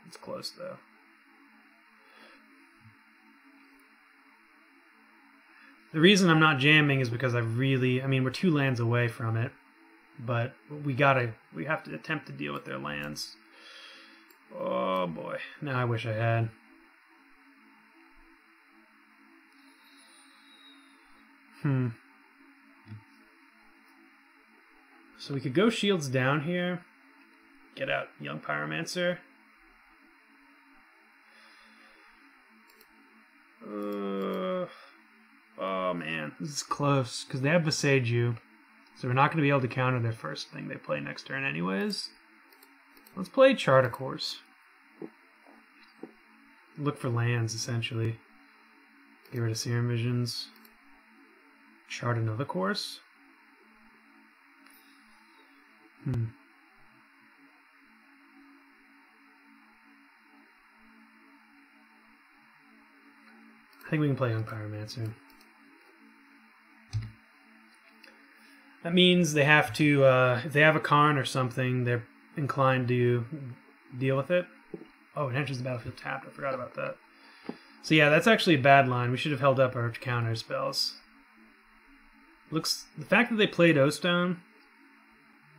It's close though. The reason I'm not jamming is because I mean, we're 2 lands away from it, but we have to attempt to deal with their lands. Oh boy, now I wish I had. So we could go shields down here, get out Young Pyromancer. Oh man, this is close because they have Viseju, so we're not going to be able to counter their first thing they play next turn anyways. Let's play Chart a Course. Look for lands, essentially. Get rid of Serum Visions. Chart another course. I think we can play Young Pyromancer. That means they have to, if they have a Karn or something, they're inclined to deal with it. Oh, it enters the battlefield tapped. I forgot about that. So yeah, that's actually a bad line. We should have held up our counter spells. The fact that they played O-Stone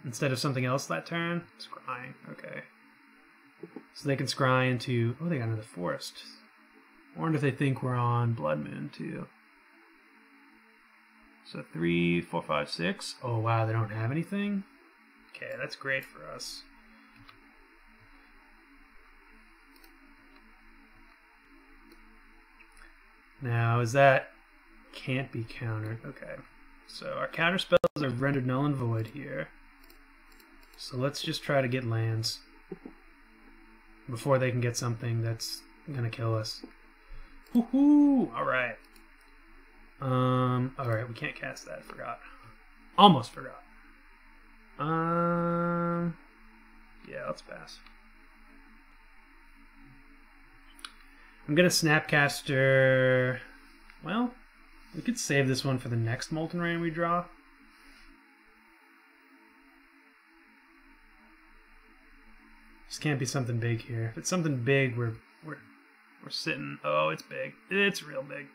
instead of something else that turn, scrying. Okay. So they can scry into, oh, they got another forest. I wonder if they think we're on Blood Moon too. So 3, 4, 5, 6. Oh wow, they don't have anything? Okay, that's great for us. Now, is that can't be countered? Okay. So our counter spells are rendered null and void here. So let's just try to get lands before they can get something that's gonna kill us. Woohoo! Alright. Alright, we can't cast that, forgot. Almost forgot. Yeah, let's pass. I'm gonna Snapcaster. Well, we could save this one for the next Molten Rain we draw. Just can't be something big here. If it's something big, we're sitting. Oh, it's big. It's real big.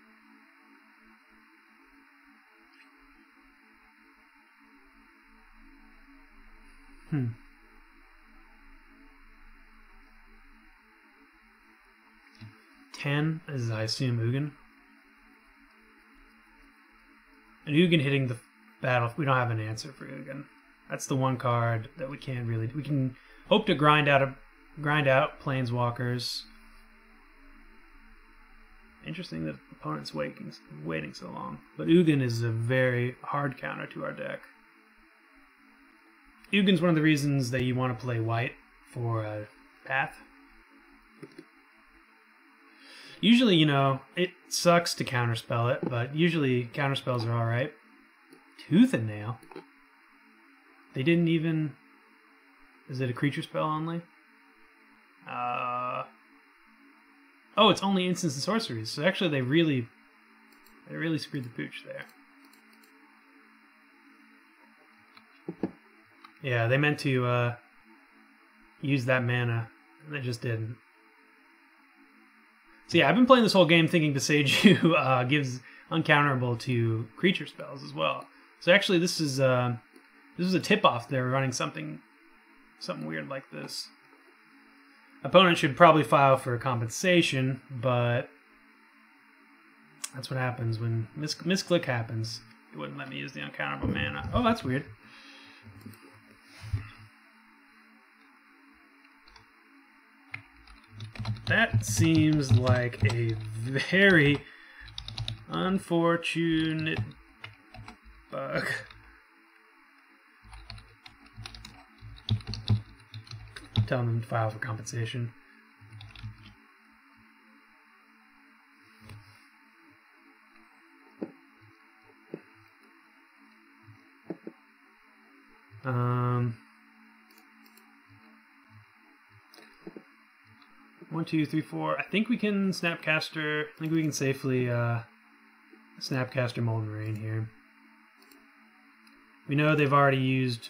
Hmm. Ten is, I assume, Ugin. And Ugin hitting the battle, we don't have an answer for Ugin. That's the one card that we can't really. We can hope to grind out Planeswalkers. Interesting that the opponent's waiting so long. But Ugin is a very hard counter to our deck. Ugin's one of the reasons that you want to play white for a path. Usually, you know, it sucks to counterspell it, but usually counterspells are alright. Tooth and Nail? They didn't even... Is it a creature spell only? Oh, it's only instants and sorceries. So actually they really screwed the pooch there. Yeah, they meant to use that mana, and they just didn't. So yeah, I've been playing this whole game thinking Viseju gives uncounterable to creature spells as well. So actually, this is a tip-off. They're running something weird like this. Opponent should probably file for compensation, but that's what happens when misclick happens. It wouldn't let me use the uncounterable mana. Oh, that's weird. That seems like a very unfortunate bug. Telling them to file for compensation. One, two, three, four. I think we can Snapcaster. I think we can safely Snapcaster Molten Rain here. We know they've already used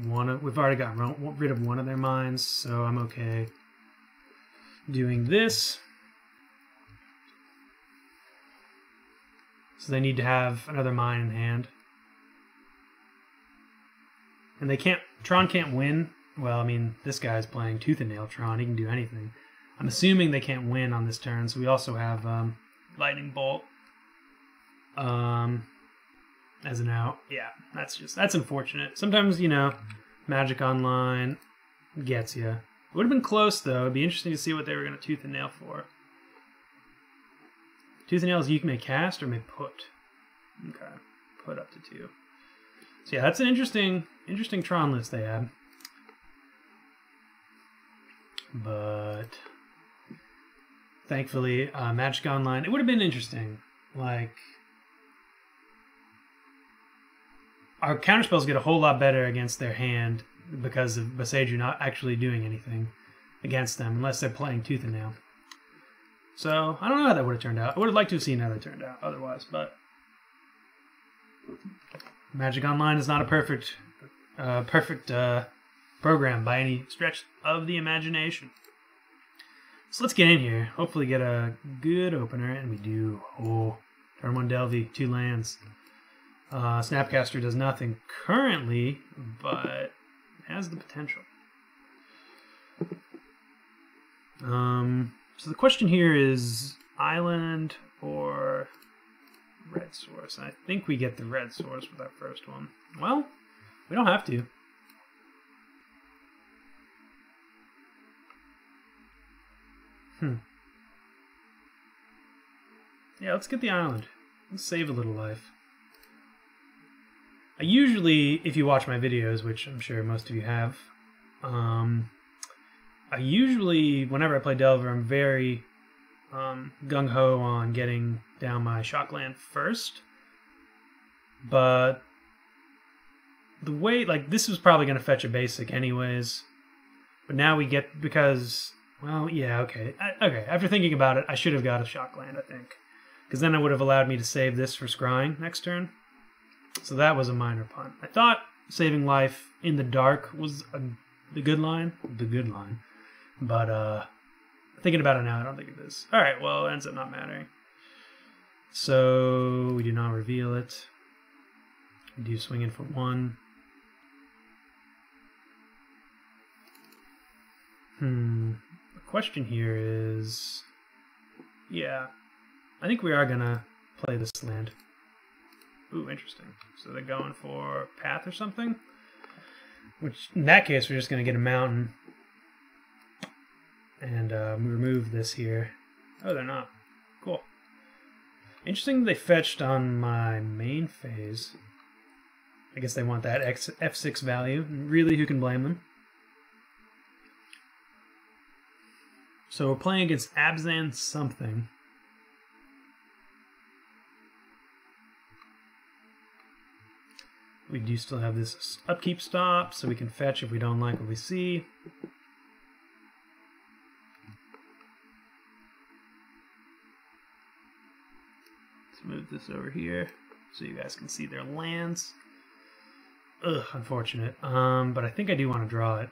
we've already got rid of one of their mines, so I'm okay doing this. So they need to have another mine in hand. And they can't, Tron can't win. Well, I mean, this guy's playing Tooth and Nail Tron. He can do anything. I'm assuming they can't win on this turn, so we also have Lightning Bolt as an out. Yeah, that's unfortunate. Sometimes, you know, Magic Online gets you. It would have been close, though. It'd be interesting to see what they were going to Tooth and Nail for. Tooth and nails you may cast or may put. Okay, put up to 2. So yeah, that's an interesting Tron list they had. But thankfully, Magic Online, it would have been interesting. Like, our counterspells get a whole lot better against their hand because of Boseiju not actually doing anything against them unless they're playing Tooth and Nail. So I don't know how that would have turned out. I would have liked to have seen how that turned out otherwise, but Magic Online is not a perfect program by any stretch of the imagination. So let's get in here. Hopefully get a good opener, and we do. Oh, turn 1 Delvey, 2 lands. Snapcaster does nothing currently, but has the potential. So the question here is Island or Red Source. I think we get the Red Source with that first one. Well, we don't have to. Yeah, let's get the Island. Let's save a little life. I usually, if you watch my videos, which I'm sure most of you have, I usually, whenever I play Delver, I'm very gung-ho on getting down my Shockland first. But the way, like, this was probably going to fetch a basic anyways. But now we get, because, well, yeah, okay. Okay, after thinking about it, I should have got a Shockland, I think. Because then it would have allowed me to save this for scrying next turn. So that was a minor punt. I thought saving life in the dark was the good line. But thinking about it now, I don't think it is. Alright, well, it ends up not mattering. So we do not reveal it. We do swing in for 1. The question here is... Yeah, I think we are going to play this land. Ooh, interesting. So they're going for Path or something? Which, in that case, we're just going to get a mountain. And remove this here. Oh, they're not. Cool. Interesting they fetched on my main phase. I guess they want that F6 value. Really, who can blame them? So we're playing against Abzan something. We do still have this upkeep stop, so we can fetch if we don't like what we see. Let's move this over here so you guys can see their lands. Ugh, unfortunate. But I think I do want to draw it.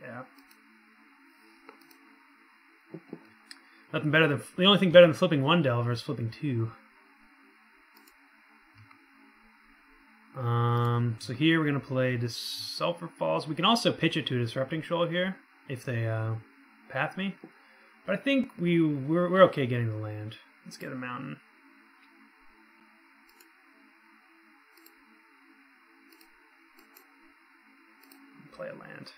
Yeah. Nothing better than, the only thing better than flipping 1 Delver is flipping 2. So here we're going to play this Sulphur Falls. We can also pitch it to a Disrupting Shoal here if they path me. But I think we're okay getting the land. Let's get a mountain. Play a land.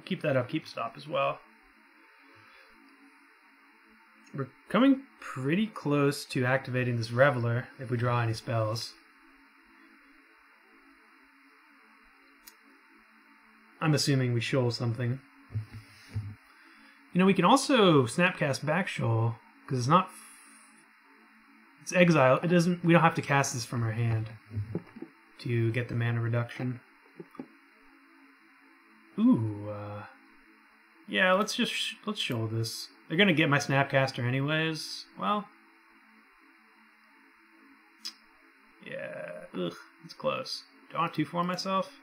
Keep that upkeep stop as well. We're coming pretty close to activating this Reveler if we draw any spells. I'm assuming we shoal something. You know, we can also Snapcast back shoal because it's not. It's exile. It doesn't. We don't have to cast this from our hand to get the mana reduction. Ooh. Yeah. Let's shoal this. They're gonna get my Snapcaster anyways. Well. Yeah. Ugh. It's close. Do I want to 2-4 myself?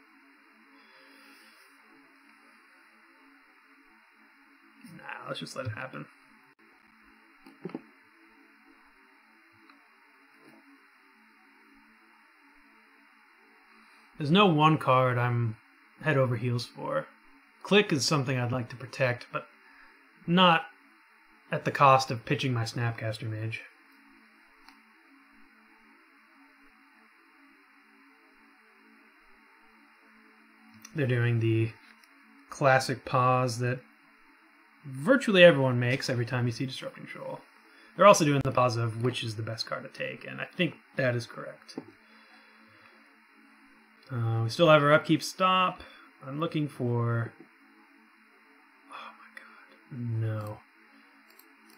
Nah, let's just let it happen. There's no one card I'm head over heels for. Click is something I'd like to protect, but not at the cost of pitching my Snapcaster Mage. They're doing the classic pause that virtually everyone makes every time you see Disrupting Shoal. They're also doing the pause of which is the best card to take, and I think that is correct. We still have our upkeep stop. I'm looking for... Oh my god. No.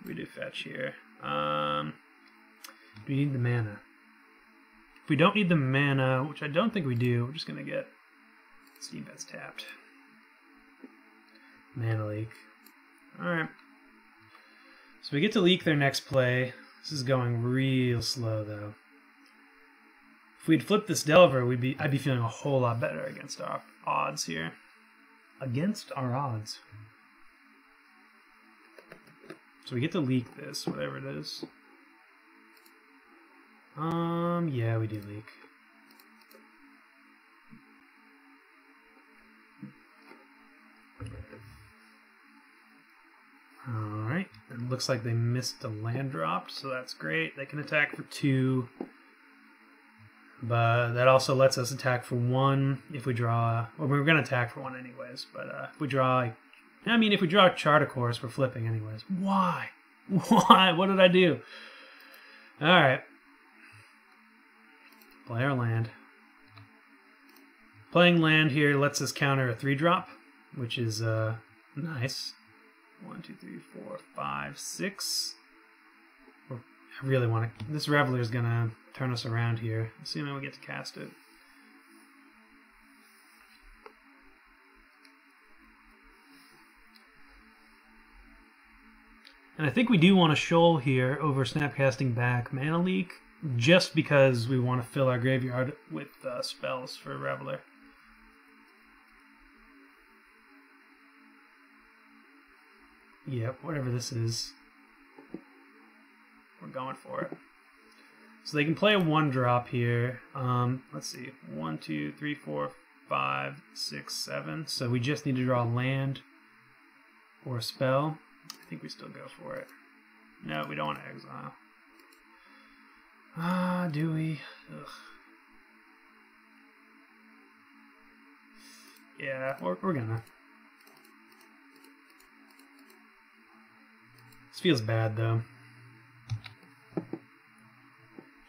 We do fetch here. Do we need the mana? If we don't need the mana, which I don't think we do, we're just going to get Steam Bets tapped. Mana leak. Alright. So we get to leak their next play. This is going real slow, though. If we'd flipped this Delver, I'd be feeling a whole lot better against our odds here. Against our odds. So we get to leak this, whatever it is. Yeah, we do leak. Alright, it looks like they missed a land drop, so that's great. They can attack for 2. But that also lets us attack for 1 if we draw... Well, we're going to attack for 1 anyways, but if we draw... I mean, if we draw a Chart of Course, we're flipping anyways. Why? Why? What did I do? Alright. Play our land. Playing land here lets us counter a 3-drop, which is nice. 1, 2, 3, 4, 5, 6. I really want to... This Reveler is going to turn us around here, assuming we get to cast it. And I think we do want to Shoal here over Snapcasting back Mana Leak, just because we want to fill our graveyard with spells for Reveler. Yep, whatever this is, we're going for it. So they can play a 1-drop here. Let's see, 1, 2, 3, 4, 5, 6, 7. So we just need to draw land or a spell. I think we still go for it. No, we don't want to exile. Do we? Ugh. Yeah, we're gonna. This feels bad, though.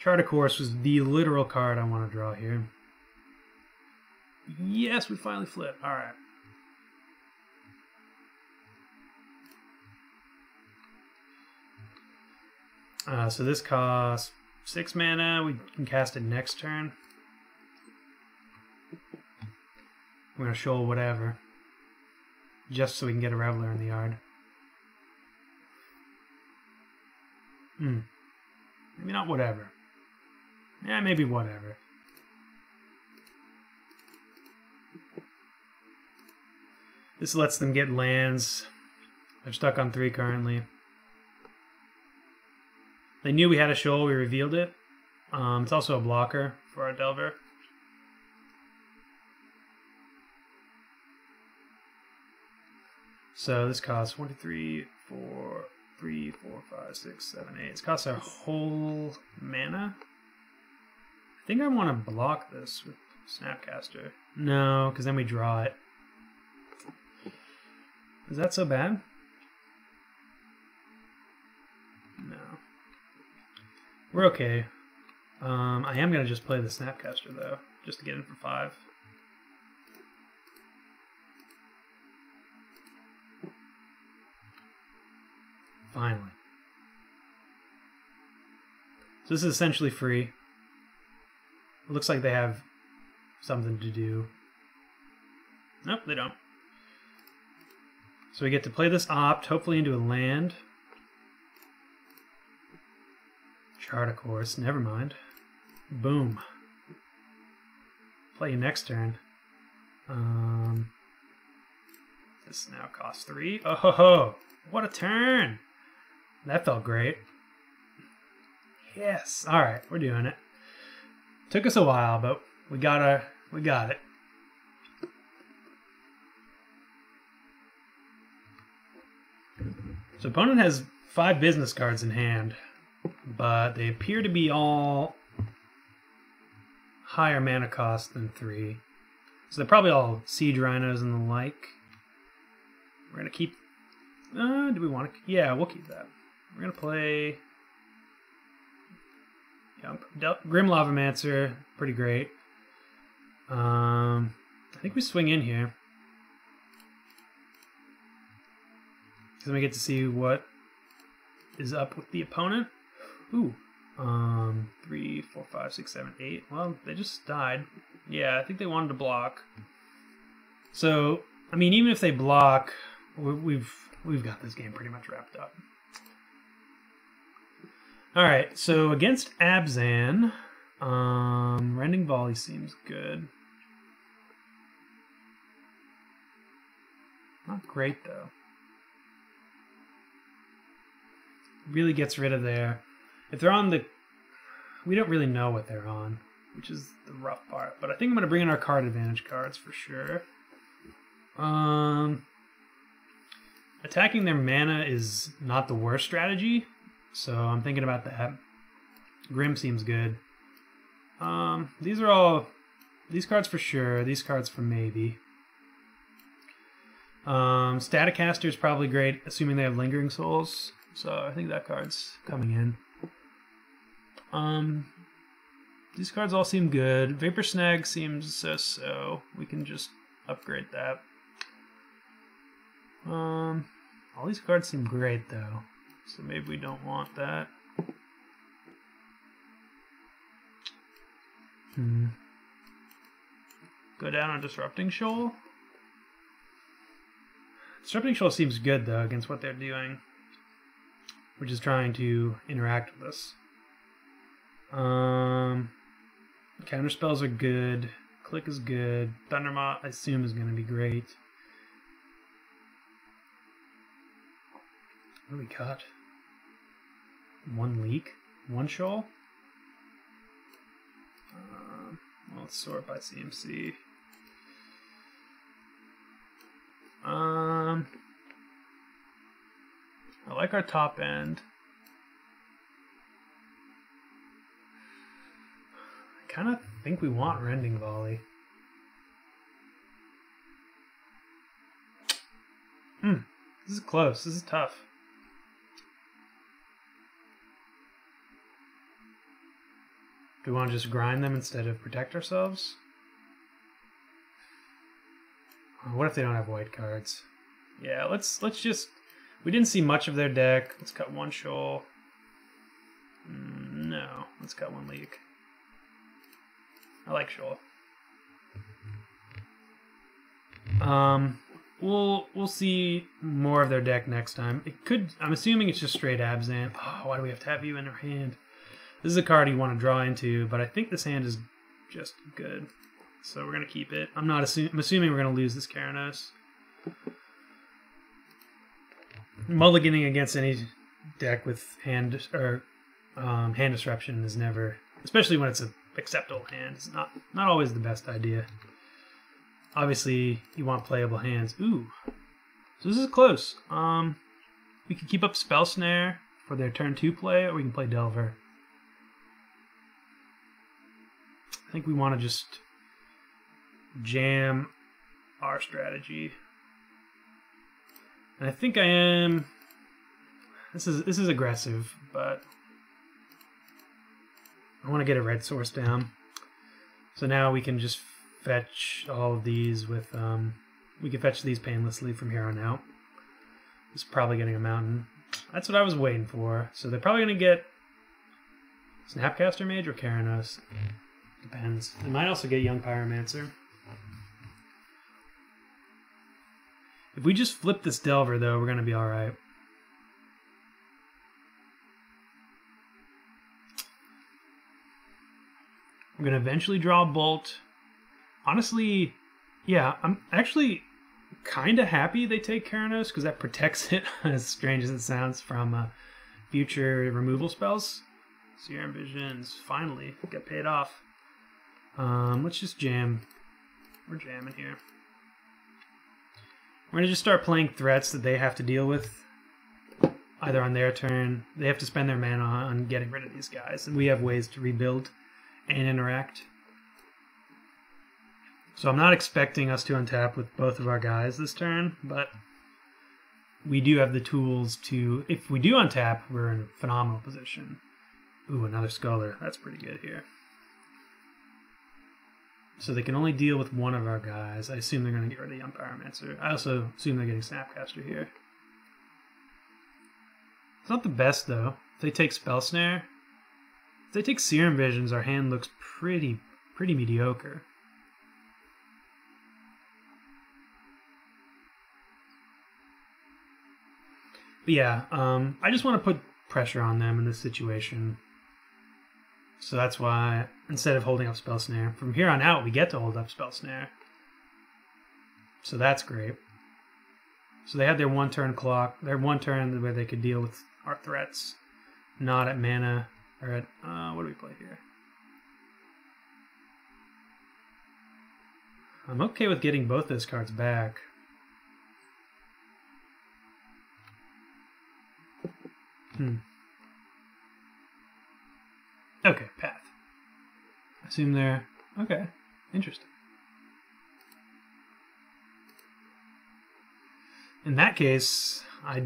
Chart of Course was the literal card I want to draw here. Yes, we finally flip. Alright. So this costs 6 mana. We can cast it next turn. We're going to Shoal whatever. Just so we can get a Reveler in the yard. Maybe not whatever. Yeah, maybe whatever. This lets them get lands. They're stuck on 3 currently. They knew we had a Shoal, we revealed it. It's also a blocker for our Delver. So this costs 1, 2, 3, 4, 3, 4, 5, 6, 7, 8. It costs our whole mana. I think I want to block this with Snapcaster. No, because then we draw it. Is that so bad? No. We're okay. I am going to just play the Snapcaster, though, just to get in for 5. Finally. So this is essentially free. It looks like they have something to do. Nope, they don't. So we get to play this Opt, hopefully into a land. Chart of Course, never mind. Boom. Play you next turn. This now costs 3. Oh ho ho! What a turn! That felt great. Yes. All right, we're doing it. Took us a while, but we got it. So opponent has 5 business cards in hand, but they appear to be all higher mana cost than 3. So they're probably all Siege Rhinos and the like. We're gonna keep. Do we want to? Yeah, we'll keep that. We're gonna play Grim Lavamancer, pretty great. I think we swing in here. Then we get to see what is up with the opponent. Ooh. 3, 4, 5, 6, 7, 8. Well, they just died. Yeah, I think they wanted to block. So, I mean, even if they block, we've got this game pretty much wrapped up. All right, so against Abzan, Rending Volley seems good. Not great though. Really gets rid of their. If they're on the, we don't really know what they're on, which is the rough part. But I think I'm going to bring in our card advantage cards for sure. Attacking their mana is not the worst strategy, so I'm thinking about that. Grim seems good. These cards for sure. These cards for maybe. Staticaster is probably great, assuming they have Lingering Souls. So I think that card's coming in. These cards all seem good. Vapor Snag seems so-so. We can just upgrade that. All these cards seem great though, so maybe we don't want that. Go down on Disrupting Shoal. Disrupting Shoal seems good though against what they're doing, which is trying to interact with us. Counter spells are good. Click is good. Thundermaw, I assume, is going to be great. What do we got? One leak? One shoal? Well, let's sort by CMC. I like our top end. I kind of think we want Rending Volley. This is close. This is tough. Do we want to just grind them instead of protect ourselves? What if they don't have white cards? Yeah, let's just. We didn't see much of their deck. Let's cut one shoal. No, let's cut one leak. I like shoal. We'll see more of their deck next time. It could. I'm assuming it's just straight Abzan. Oh, why do we have to have you in our hand? This is a card you want to draw into, but I think this hand is just good, so we're gonna keep it. I'm assuming we're gonna lose this Karanos. Mulliganing against any deck with hand disruption is never, especially when it's an acceptable hand. It's not always the best idea. Obviously, you want playable hands. Ooh, so this is close. We can keep up Spell Snare for their turn 2 play, or we can play Delver. I think we want to just jam our strategy. And I think I am. This is aggressive, but I want to get a red source down. So now we can just fetch all of these with we can fetch these painlessly from here on out. It's probably getting a mountain. That's what I was waiting for. So they're probably gonna get Snapcaster Mage or Karanos. Depends. They might also get Young Pyromancer. If we just flip this Delver, though, we're going to be alright. We're going to eventually draw a Bolt. Honestly, yeah, I'm actually kind of happy they take Karanos, because that protects it, as strange as it sounds, from future removal spells. Serum Visions finally get paid off. Let's just jam. We're jamming here. We're going to just start playing threats that they have to deal with, either on their turn. They have to spend their mana on getting rid of these guys, and we have ways to rebuild and interact. So I'm not expecting us to untap with both of our guys this turn, but we do have the tools to, if we do untap, we're in a phenomenal position. Ooh, another Scholar. That's pretty good here. So they can only deal with one of our guys. I assume they're going to get rid of the Pyromancer. I also assume they're getting Snapcaster here. It's not the best, though. If they take Spell Snare, if they take Serum Visions, our hand looks pretty mediocre. But yeah, I just want to put pressure on them in this situation. So that's why, instead of holding up Spell Snare, from here on out, we get to hold up Spell Snare. So that's great. So they had their one turn clock, their one turn where they could deal with our threats, not at mana, or at, what do we play here? I'm okay with getting both those cards back. Okay, path. I assume they're... Okay, interesting. In that case, I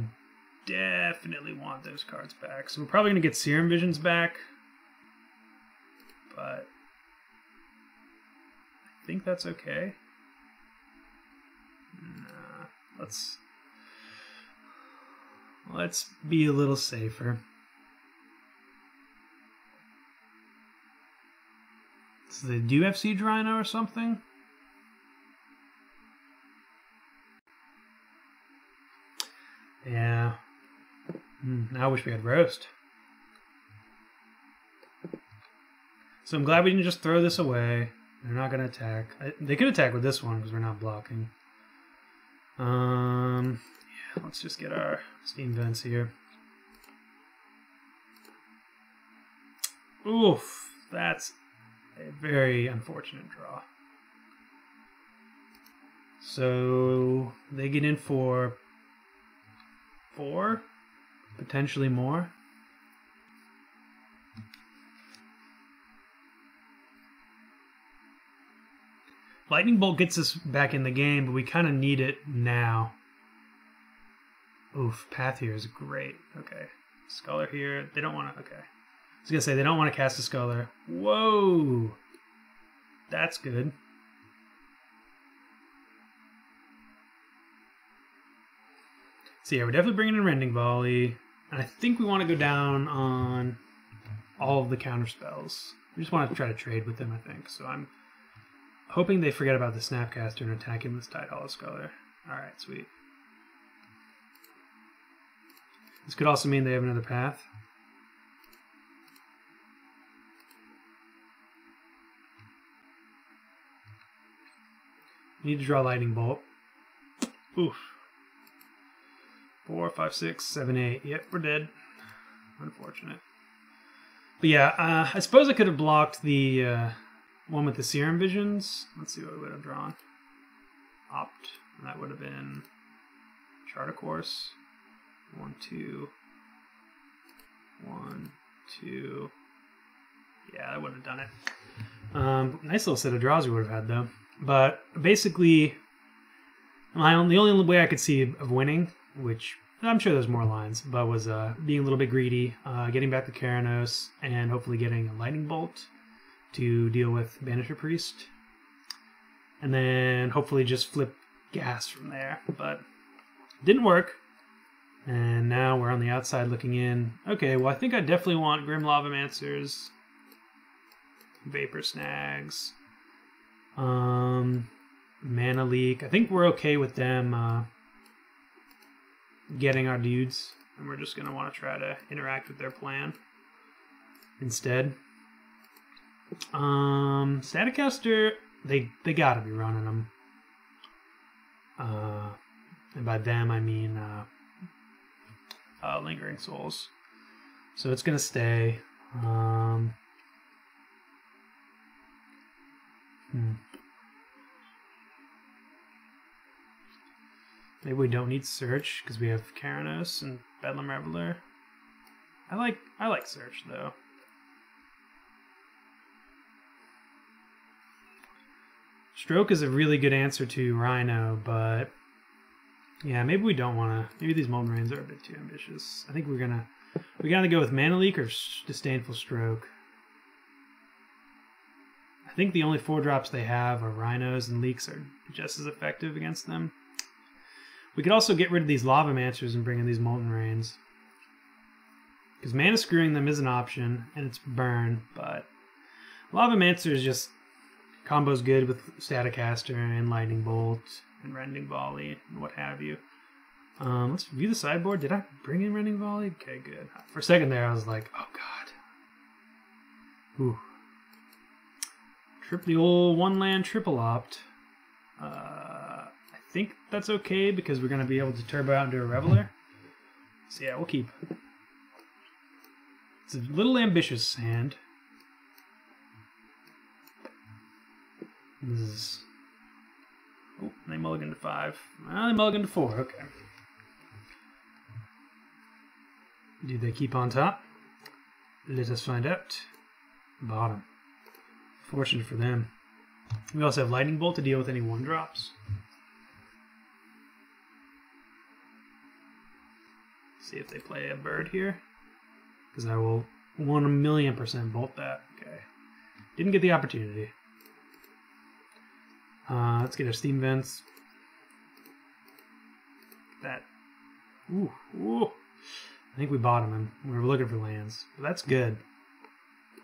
definitely want those cards back. So we're probably going to get Serum Visions back. But I think that's okay. Nah, let's be a little safer. So they do have Siege Rhino or something? Yeah. Now I wish we had Roast. So I'm glad we didn't just throw this away. They're not going to attack. They could attack with this one because we're not blocking. Yeah, let's just get our Steam Vents here. Oof, that's a very unfortunate draw. So they get in for 4, potentially more. Lightning Bolt gets us back in the game, but we kind of need it now. Oof, Path here is great. Okay, Scholar here. They don't want to... Okay. I was going to say, they don't want to cast a Scholar. Whoa! That's good. So yeah, we're definitely bringing in Rending Volley. And I think we want to go down on all of the counter spells. We just want to try to trade with them, I think. So I'm hoping they forget about the Snapcaster and attack him with Tide Hollow Scholar. Alright, sweet. This could also mean they have another path. Need to draw Lightning Bolt. Oof. 4, 5, 6, 7, 8. Yep, we're dead. Unfortunate. But yeah, I suppose I could have blocked the one with the Serum Visions. Let's see what we would have drawn. Opt. And that would have been Chart a Course. 1, 2. 1, 2. Yeah, that wouldn't have done it. Nice little set of draws we would have had, though. But basically, the only way I could see of winning, which I'm sure there's more lines, but was being a little bit greedy, getting back to Keranos, and hopefully getting a Lightning Bolt to deal with Banisher Priest. And then hopefully just flip Gas from there. But didn't work. And now we're on the outside looking in. Okay, well I think I definitely want Grim Lavamancers, Vapor Snags, Mana Leak. I think we're okay with them getting our dudes, and we're just going to want to try to interact with their plan instead. Staticaster, they got to be running them. And by them I mean Lingering Souls. So it's going to stay. Maybe we don't need Search because we have Keranos and Bedlam Reveler. I like Search though. Stroke is a really good answer to Rhino, but yeah, maybe we don't want to. Maybe these Molten Rains are a bit too ambitious. I think we're gonna We gotta go with Mana Leak or Disdainful Stroke. I think the only 4-drops they have are Rhinos, and Leaks are just as effective against them. We could also get rid of these Lava Mancers and bring in these Molten Rains. Because mana screwing them is an option, and it's burn, but Lava Mancer is just combos good with Staticaster and Lightning Bolt and Rending Volley and what have you. Let's view the sideboard. Did I bring in Rending Volley? Okay, good. For a second there, I was like, oh god. Ooh. Trip the old 1-land triple opt. I think that's okay because we're going to be able to turbo out into a Reveler. So yeah, we'll keep. It's a little ambitious hand. This is... Oh, they mulligan to 5. Well, they mulligan to 4, okay. Do they keep on top? Let us find out. Bottom. Fortunate for them. We also have Lightning Bolt to deal with any 1-drops. See if they play a bird here. Because I will 1,000,000% bolt that. Okay. Didn't get the opportunity. Let's get our Steam Vents. That. Ooh, ooh. I think we bottom him. We were looking for lands. But that's good.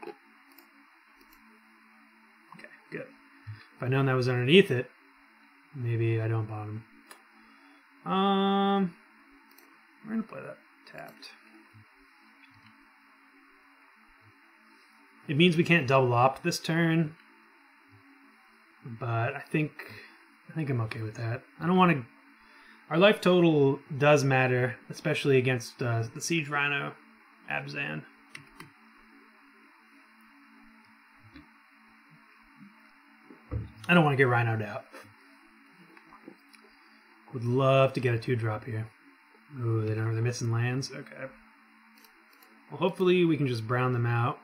Okay, good. If I'd known that was underneath it, maybe I don't bottom. We're going to play that tapped. It means we can't double opt this turn, but I think I'm okay with that. I don't want to. Our life total does matter, especially against the Siege Rhino, Abzan. I don't want to get Rhino'd out. Would love to get a 2-drop here. Ooh, they're missing lands? Okay. Well, hopefully we can just brown them out.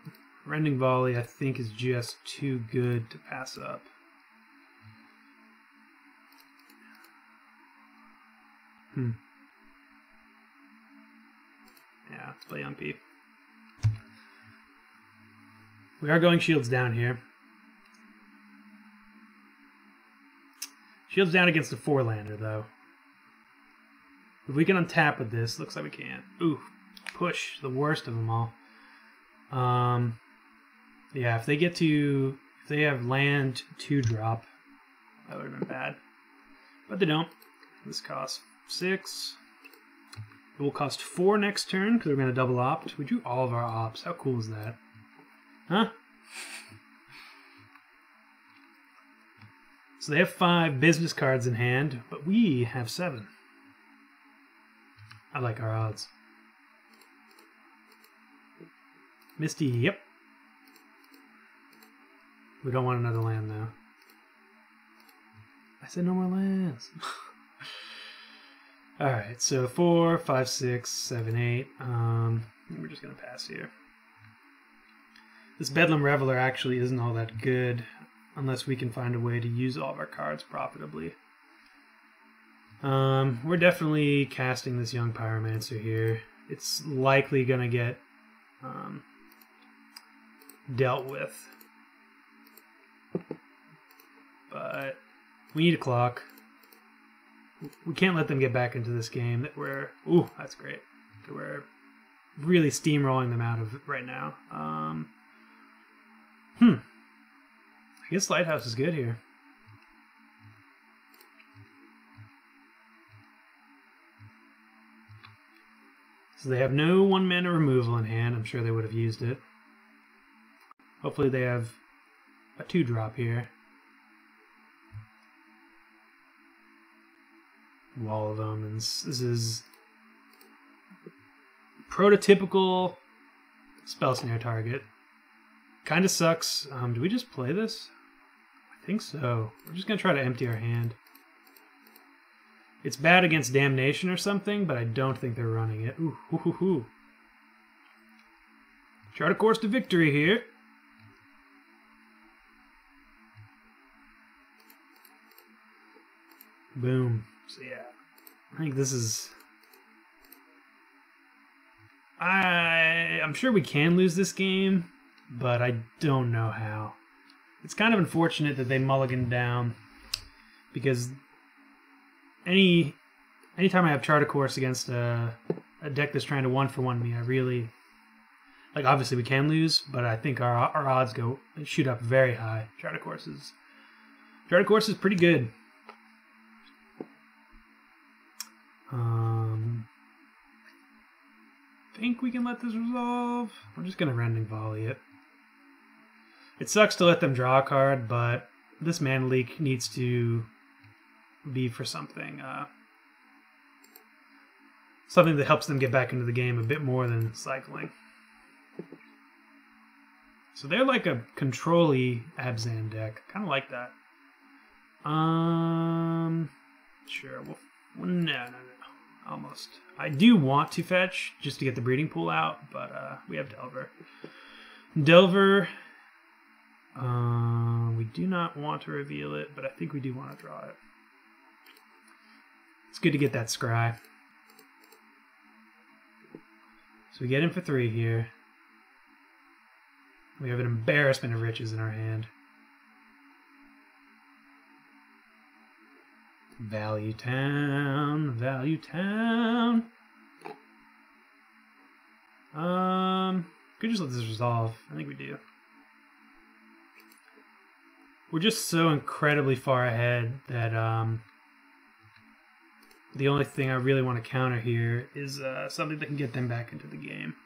Rending Volley, I think, is just too good to pass up. Yeah, let's play Yumpy. We are going shields down here. Shields down against a 4-lander, though. If we can untap with this, looks like we can't. Ooh, push, the worst of them all. Yeah, if they have land 2-drop, that would have been bad. But they don't. This costs 6. It will cost 4 next turn because we're going to double opt. We drew all of our ops. How cool is that? Huh? So they have 5 business cards in hand, but we have 7. I like our odds. Misty, yep. We don't want another land, though. I said no more lands. Alright, so 4, 5, 6, 7, 8. We're just going to pass here. This Bedlam Reveler actually isn't all that good unless we can find a way to use all of our cards profitably. We're definitely casting this Young Pyromancer here. It's likely going to get dealt with. But we need a clock. We can't let them get back into this game that we're... Ooh, that's great. That we're really steamrolling them out of right now. I guess Lighthouse is good here. So they have no 1-mana removal in hand. I'm sure they would have used it. Hopefully they have a 2-drop here. Wall of Omens. This is prototypical spell snare target. Kind of sucks. Do we just play this? I think so. We're just going to try to empty our hand. It's bad against Damnation or something, but I don't think they're running it. Ooh, hoo, hoo, hoo. Chart a course to victory here. Boom. So yeah, I think this is... I'm sure we can lose this game, but I don't know how. It's kind of unfortunate that they mulliganed down, because anytime I have Chart a Course against a deck that's trying to 1-for-1 me, I really like. Obviously, we can lose, but I think our odds shoot up very high. Chart a Course is pretty good. Think we can let this resolve. We're just gonna Rending Volley it. It sucks to let them draw a card, but this Mana Leak needs to be for something. Something that helps them get back into the game a bit more than cycling. So they're like a control-y Abzan deck. Kind of like that. Sure. No. Almost. I do want to fetch just to get the breeding pool out, but we have Delver. We do not want to reveal it, but I think we do want to draw it. It's good to get that scry. So we get in for 3 here. We have an embarrassment of riches in our hand. Value Town. Could just let this resolve. I think we do. We're just so incredibly far ahead that the only thing I really want to counter here is something that can get them back into the game.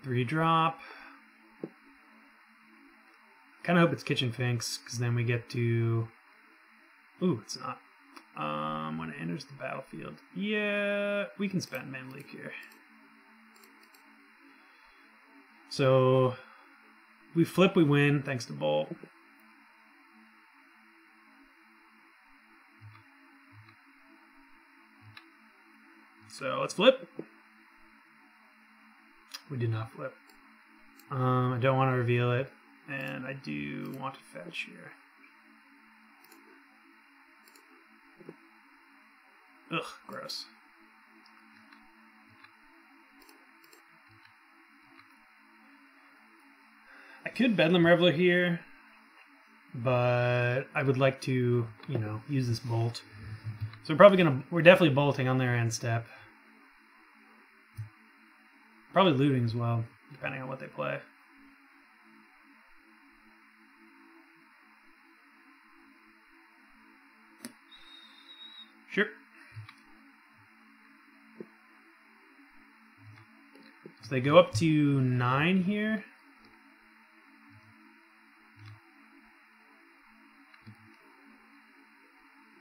Three drop. Kind of hope it's Kitchen Finks, because then we get to... Ooh, it's not. When it enters the battlefield. Yeah, we can spend Mana Leak here. So, we flip, we win, thanks to Bolt. So, let's flip. We did not flip. I don't want to reveal it, and I do want to fetch here. Ugh, gross. I could Bedlam Reveler here, but I would like to, use this Bolt. So we're definitely bolting on their end step. Probably looting as well, depending on what they play. Sure. So they go up to 9 here.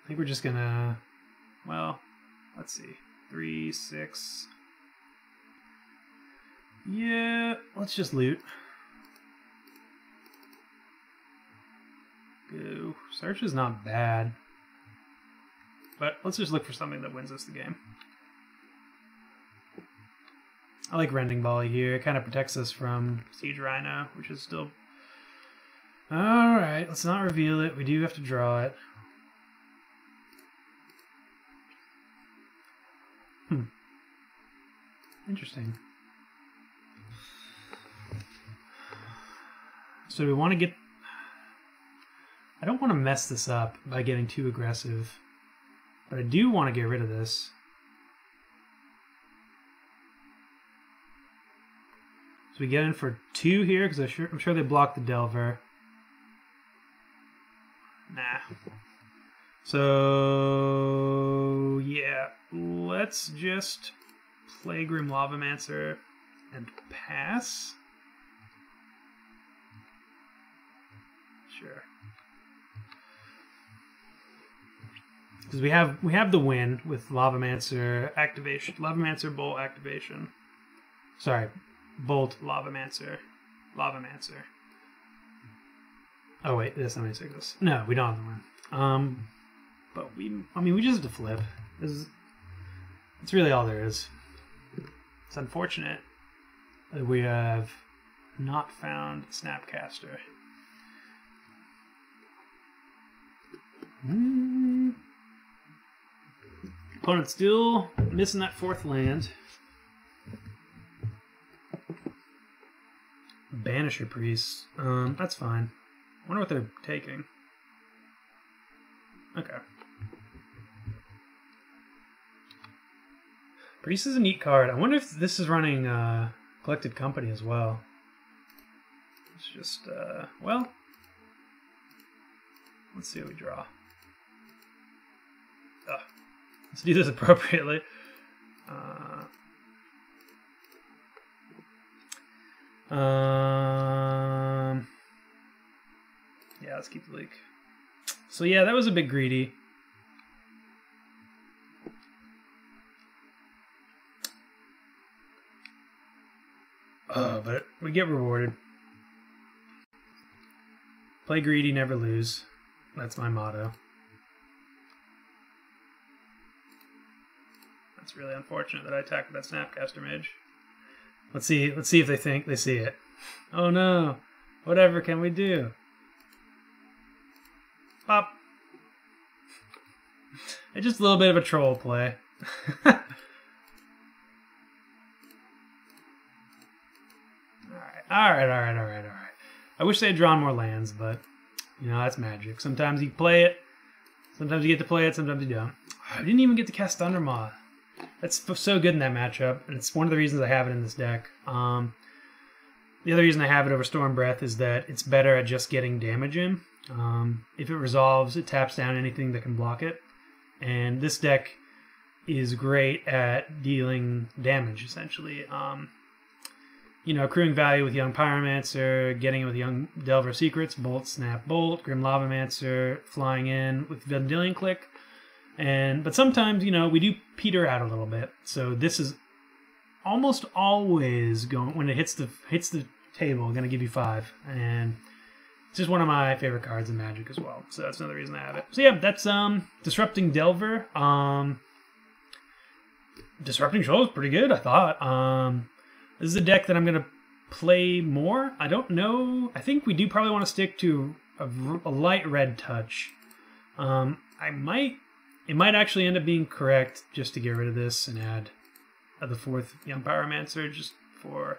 I think we're just gonna, well, let's see. 3, 6. Yeah, let's just loot. Go. Search is not bad. But let's just look for something that wins us the game. I like Rending Volley here. It kind of protects us from Siege Rhino, which is still... Alright, let's not reveal it. We do have to draw it. Interesting. So do we want to get... I don't want to mess this up by getting too aggressive, but I do want to get rid of this. So we get in for 2 here, because I'm sure they blocked the Delver. Nah. So, yeah, let's just play Grim Lavamancer and pass. Sure. Because we have the win with Lavamancer activation. Lavamancer Bolt activation. Sorry. Bolt Lavamancer. Lavamancer. Oh wait, that's not how you say this. No, we don't have the win. But we just have to flip. That's really all there is. It's unfortunate that we have not found Snapcaster. Opponent's still missing that 4th land. Banisher Priest. That's fine. Wonder what they're taking. Okay. Priest is a neat card. I wonder if this is running Collected Company as well. It's just, well, let's see what we draw. Let's do this appropriately. Yeah, let's keep the leak. So yeah, that was a bit greedy. But we get rewarded. Play greedy, never lose. That's my motto. That's really unfortunate that I attacked that Snapcaster Mage. Let's see if they think they see it. Oh no! Whatever can we do? Pop. It's just a little bit of a troll play. Alright. I wish they had drawn more lands, but you know, that's Magic. Sometimes you play it, sometimes you get to play it, sometimes you don't. I didn't even get to cast Thundermaw. That's so good in that matchup, and it's one of the reasons I have it in this deck. The other reason I have it over Storm Breath is that it's better at just getting damage in. If it resolves, it taps down anything that can block it. And this deck is great at dealing damage, essentially. You know, accruing value with Young Pyromancer, getting it with Young Delver Secrets, Bolt, Snap, Bolt, Grim Lavamancer, flying in with Vendilion Click. But sometimes, you know, we do peter out a little bit. So this is almost always going, when it hits the table, going to give you 5. And it's just one of my favorite cards in Magic as well. So that's another reason I have it. So yeah, that's Disrupting Delver. Disrupting Shoals is pretty good, I thought. This is a deck that I'm going to play more. I don't know. I think we do probably want to stick to a light red touch. It might actually end up being correct just to get rid of this and add the 4th Young Pyromancer just for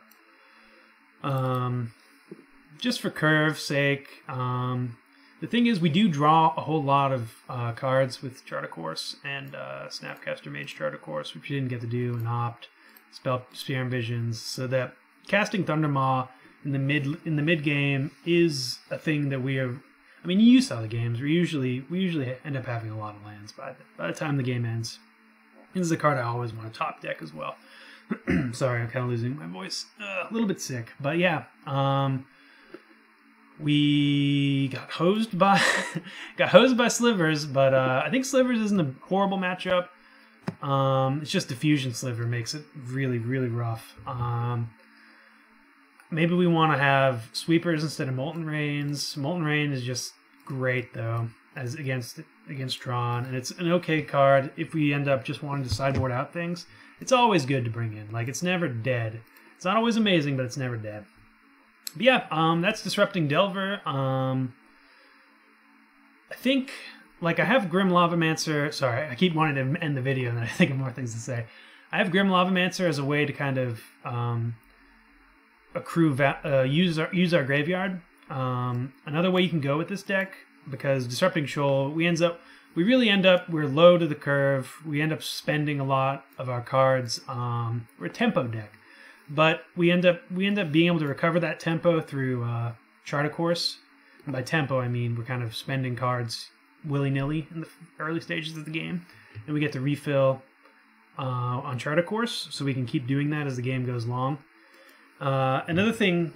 curve's sake. The thing is, we do draw a whole lot of cards with Chart a Course and Snapcaster Mage Chart a Course, which you didn't get to do in Opt. Spear and Visions, so that casting Thundermaw in the mid game is a thing that we are. I mean, you saw the games. We usually end up having a lot of lands by the time the game ends. This is a card I always want to top deck as well. Sorry, I'm kind of losing my voice. A little bit sick, but yeah. We got hosed by Slivers, but I think Slivers isn't a horrible matchup. It's just Diffusion Sliver makes it really, really rough. Maybe we want to have Sweepers instead of Molten Rains. Molten Rain is just great though, as against Tron, and it's an okay card if we end up just wanting to sideboard out things. It's always good to bring in. Like, it's never dead. It's not always amazing, but it's never dead. But yeah, that's Disrupting Delver. I think. Like, I have Grim Lavamancer. Sorry, I keep wanting to end the video and then I think of more things to say. I have Grim Lavamancer as a way to kind of use our graveyard. Another way you can go with this deck, because Disrupting Shoal, we're low to the curve. We end up spending a lot of our cards. We're a tempo deck, but we end up being able to recover that tempo through Chart a Course. And by tempo, I mean we're kind of spending cards willy-nilly in the early stages of the game, and we get to refill on Chart a Course, so we can keep doing that as the game goes long. Another thing,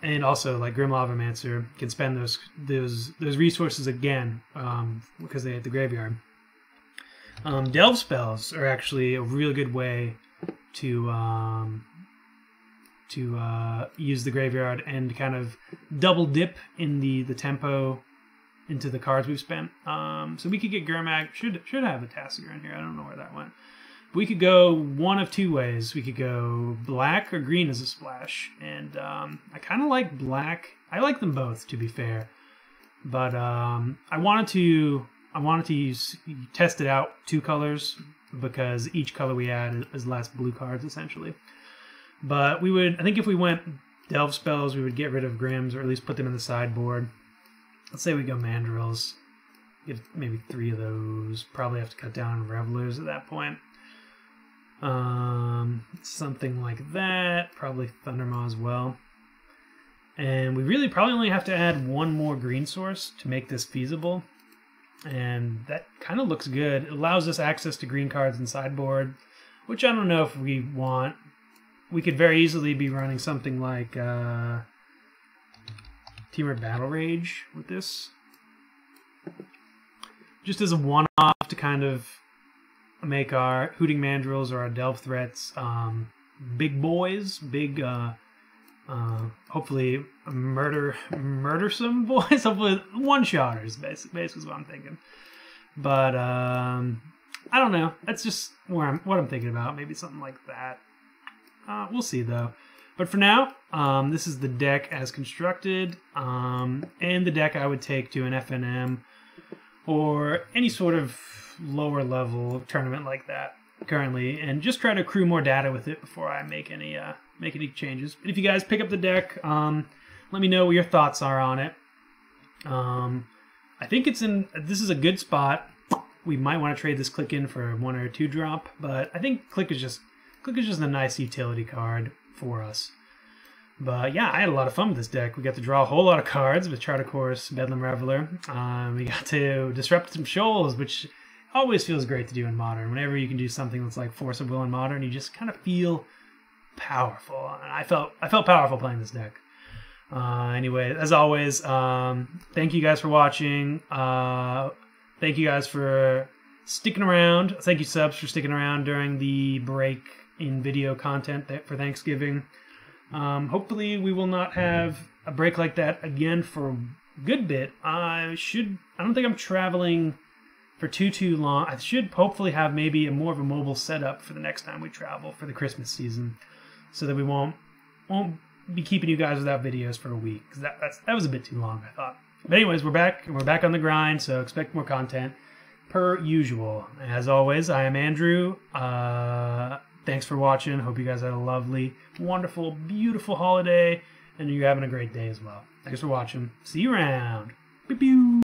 and also like Grim Lavamancer can spend those resources again because they hit the graveyard. Delve spells are actually a real good way to use the graveyard and kind of double dip in the tempo into the cards we've spent. So we could get Gurmag. Should have a Tasigur in here. I don't know where that went. But we could go one of two ways. We could go black or green as a splash. And I kind of like black. I like them both, to be fair. But I wanted to wanted to test it out 2 colors because each color we add is less blue cards essentially. But we would, I think if we went delve spells, we would get rid of Grims or at least put them in the sideboard. Let's say we go Mandrills, get maybe 3 of those. Probably have to cut down Revelers at that point. Something like that. Probably Thundermaw as well. And we really probably only have to add 1 more green source to make this feasible. And that kind of looks good. It allows us access to green cards in sideboard, which I don't know if we want. We could very easily be running something like Temur Battle Rage with this. Just as a one-off to kind of make our Hooting Mandrills or our Delve threats big boys, big, hopefully murdersome boys, hopefully one-shotters, basically is what I'm thinking. But I don't know. That's just what I'm thinking about. Maybe something like that. We'll see though. But for now, this is the deck as constructed, and the deck I would take to an FNM or any sort of lower level tournament like that currently, and just try to accrue more data with it before I make any changes. But if you guys pick up the deck, let me know what your thoughts are on it. I think this is a good spot. We might want to trade this Click in for 1 or 2 drop, but I think Click is just a nice utility card for us. But yeah, I had a lot of fun with this deck. We got to draw a whole lot of cards with Chart Course, Bedlam Reveler. We got to disrupt some shoals, which always feels great to do in Modern. Whenever you can do something that's like Force of Will in Modern, you just kind of feel powerful. And I felt powerful playing this deck. Anyway, as always, thank you guys for watching. Thank you guys for sticking around. Thank you subs for sticking around during the break in video content for Thanksgiving. Hopefully we will not have a break like that again for a good bit. I don't think I'm traveling for too long. I should hopefully have maybe more of a mobile setup for the next time we travel for the Christmas season, so that we won't be keeping you guys without videos for a week, because that was a bit too long, I thought. But anyways, we're back, and we're back on the grind, so expect more content per usual. As always, I am Andrew. Thanks for watching. Hope you guys had a lovely, wonderful, beautiful holiday, and you're having a great day as well. Thanks for watching. See you around. Pew pew.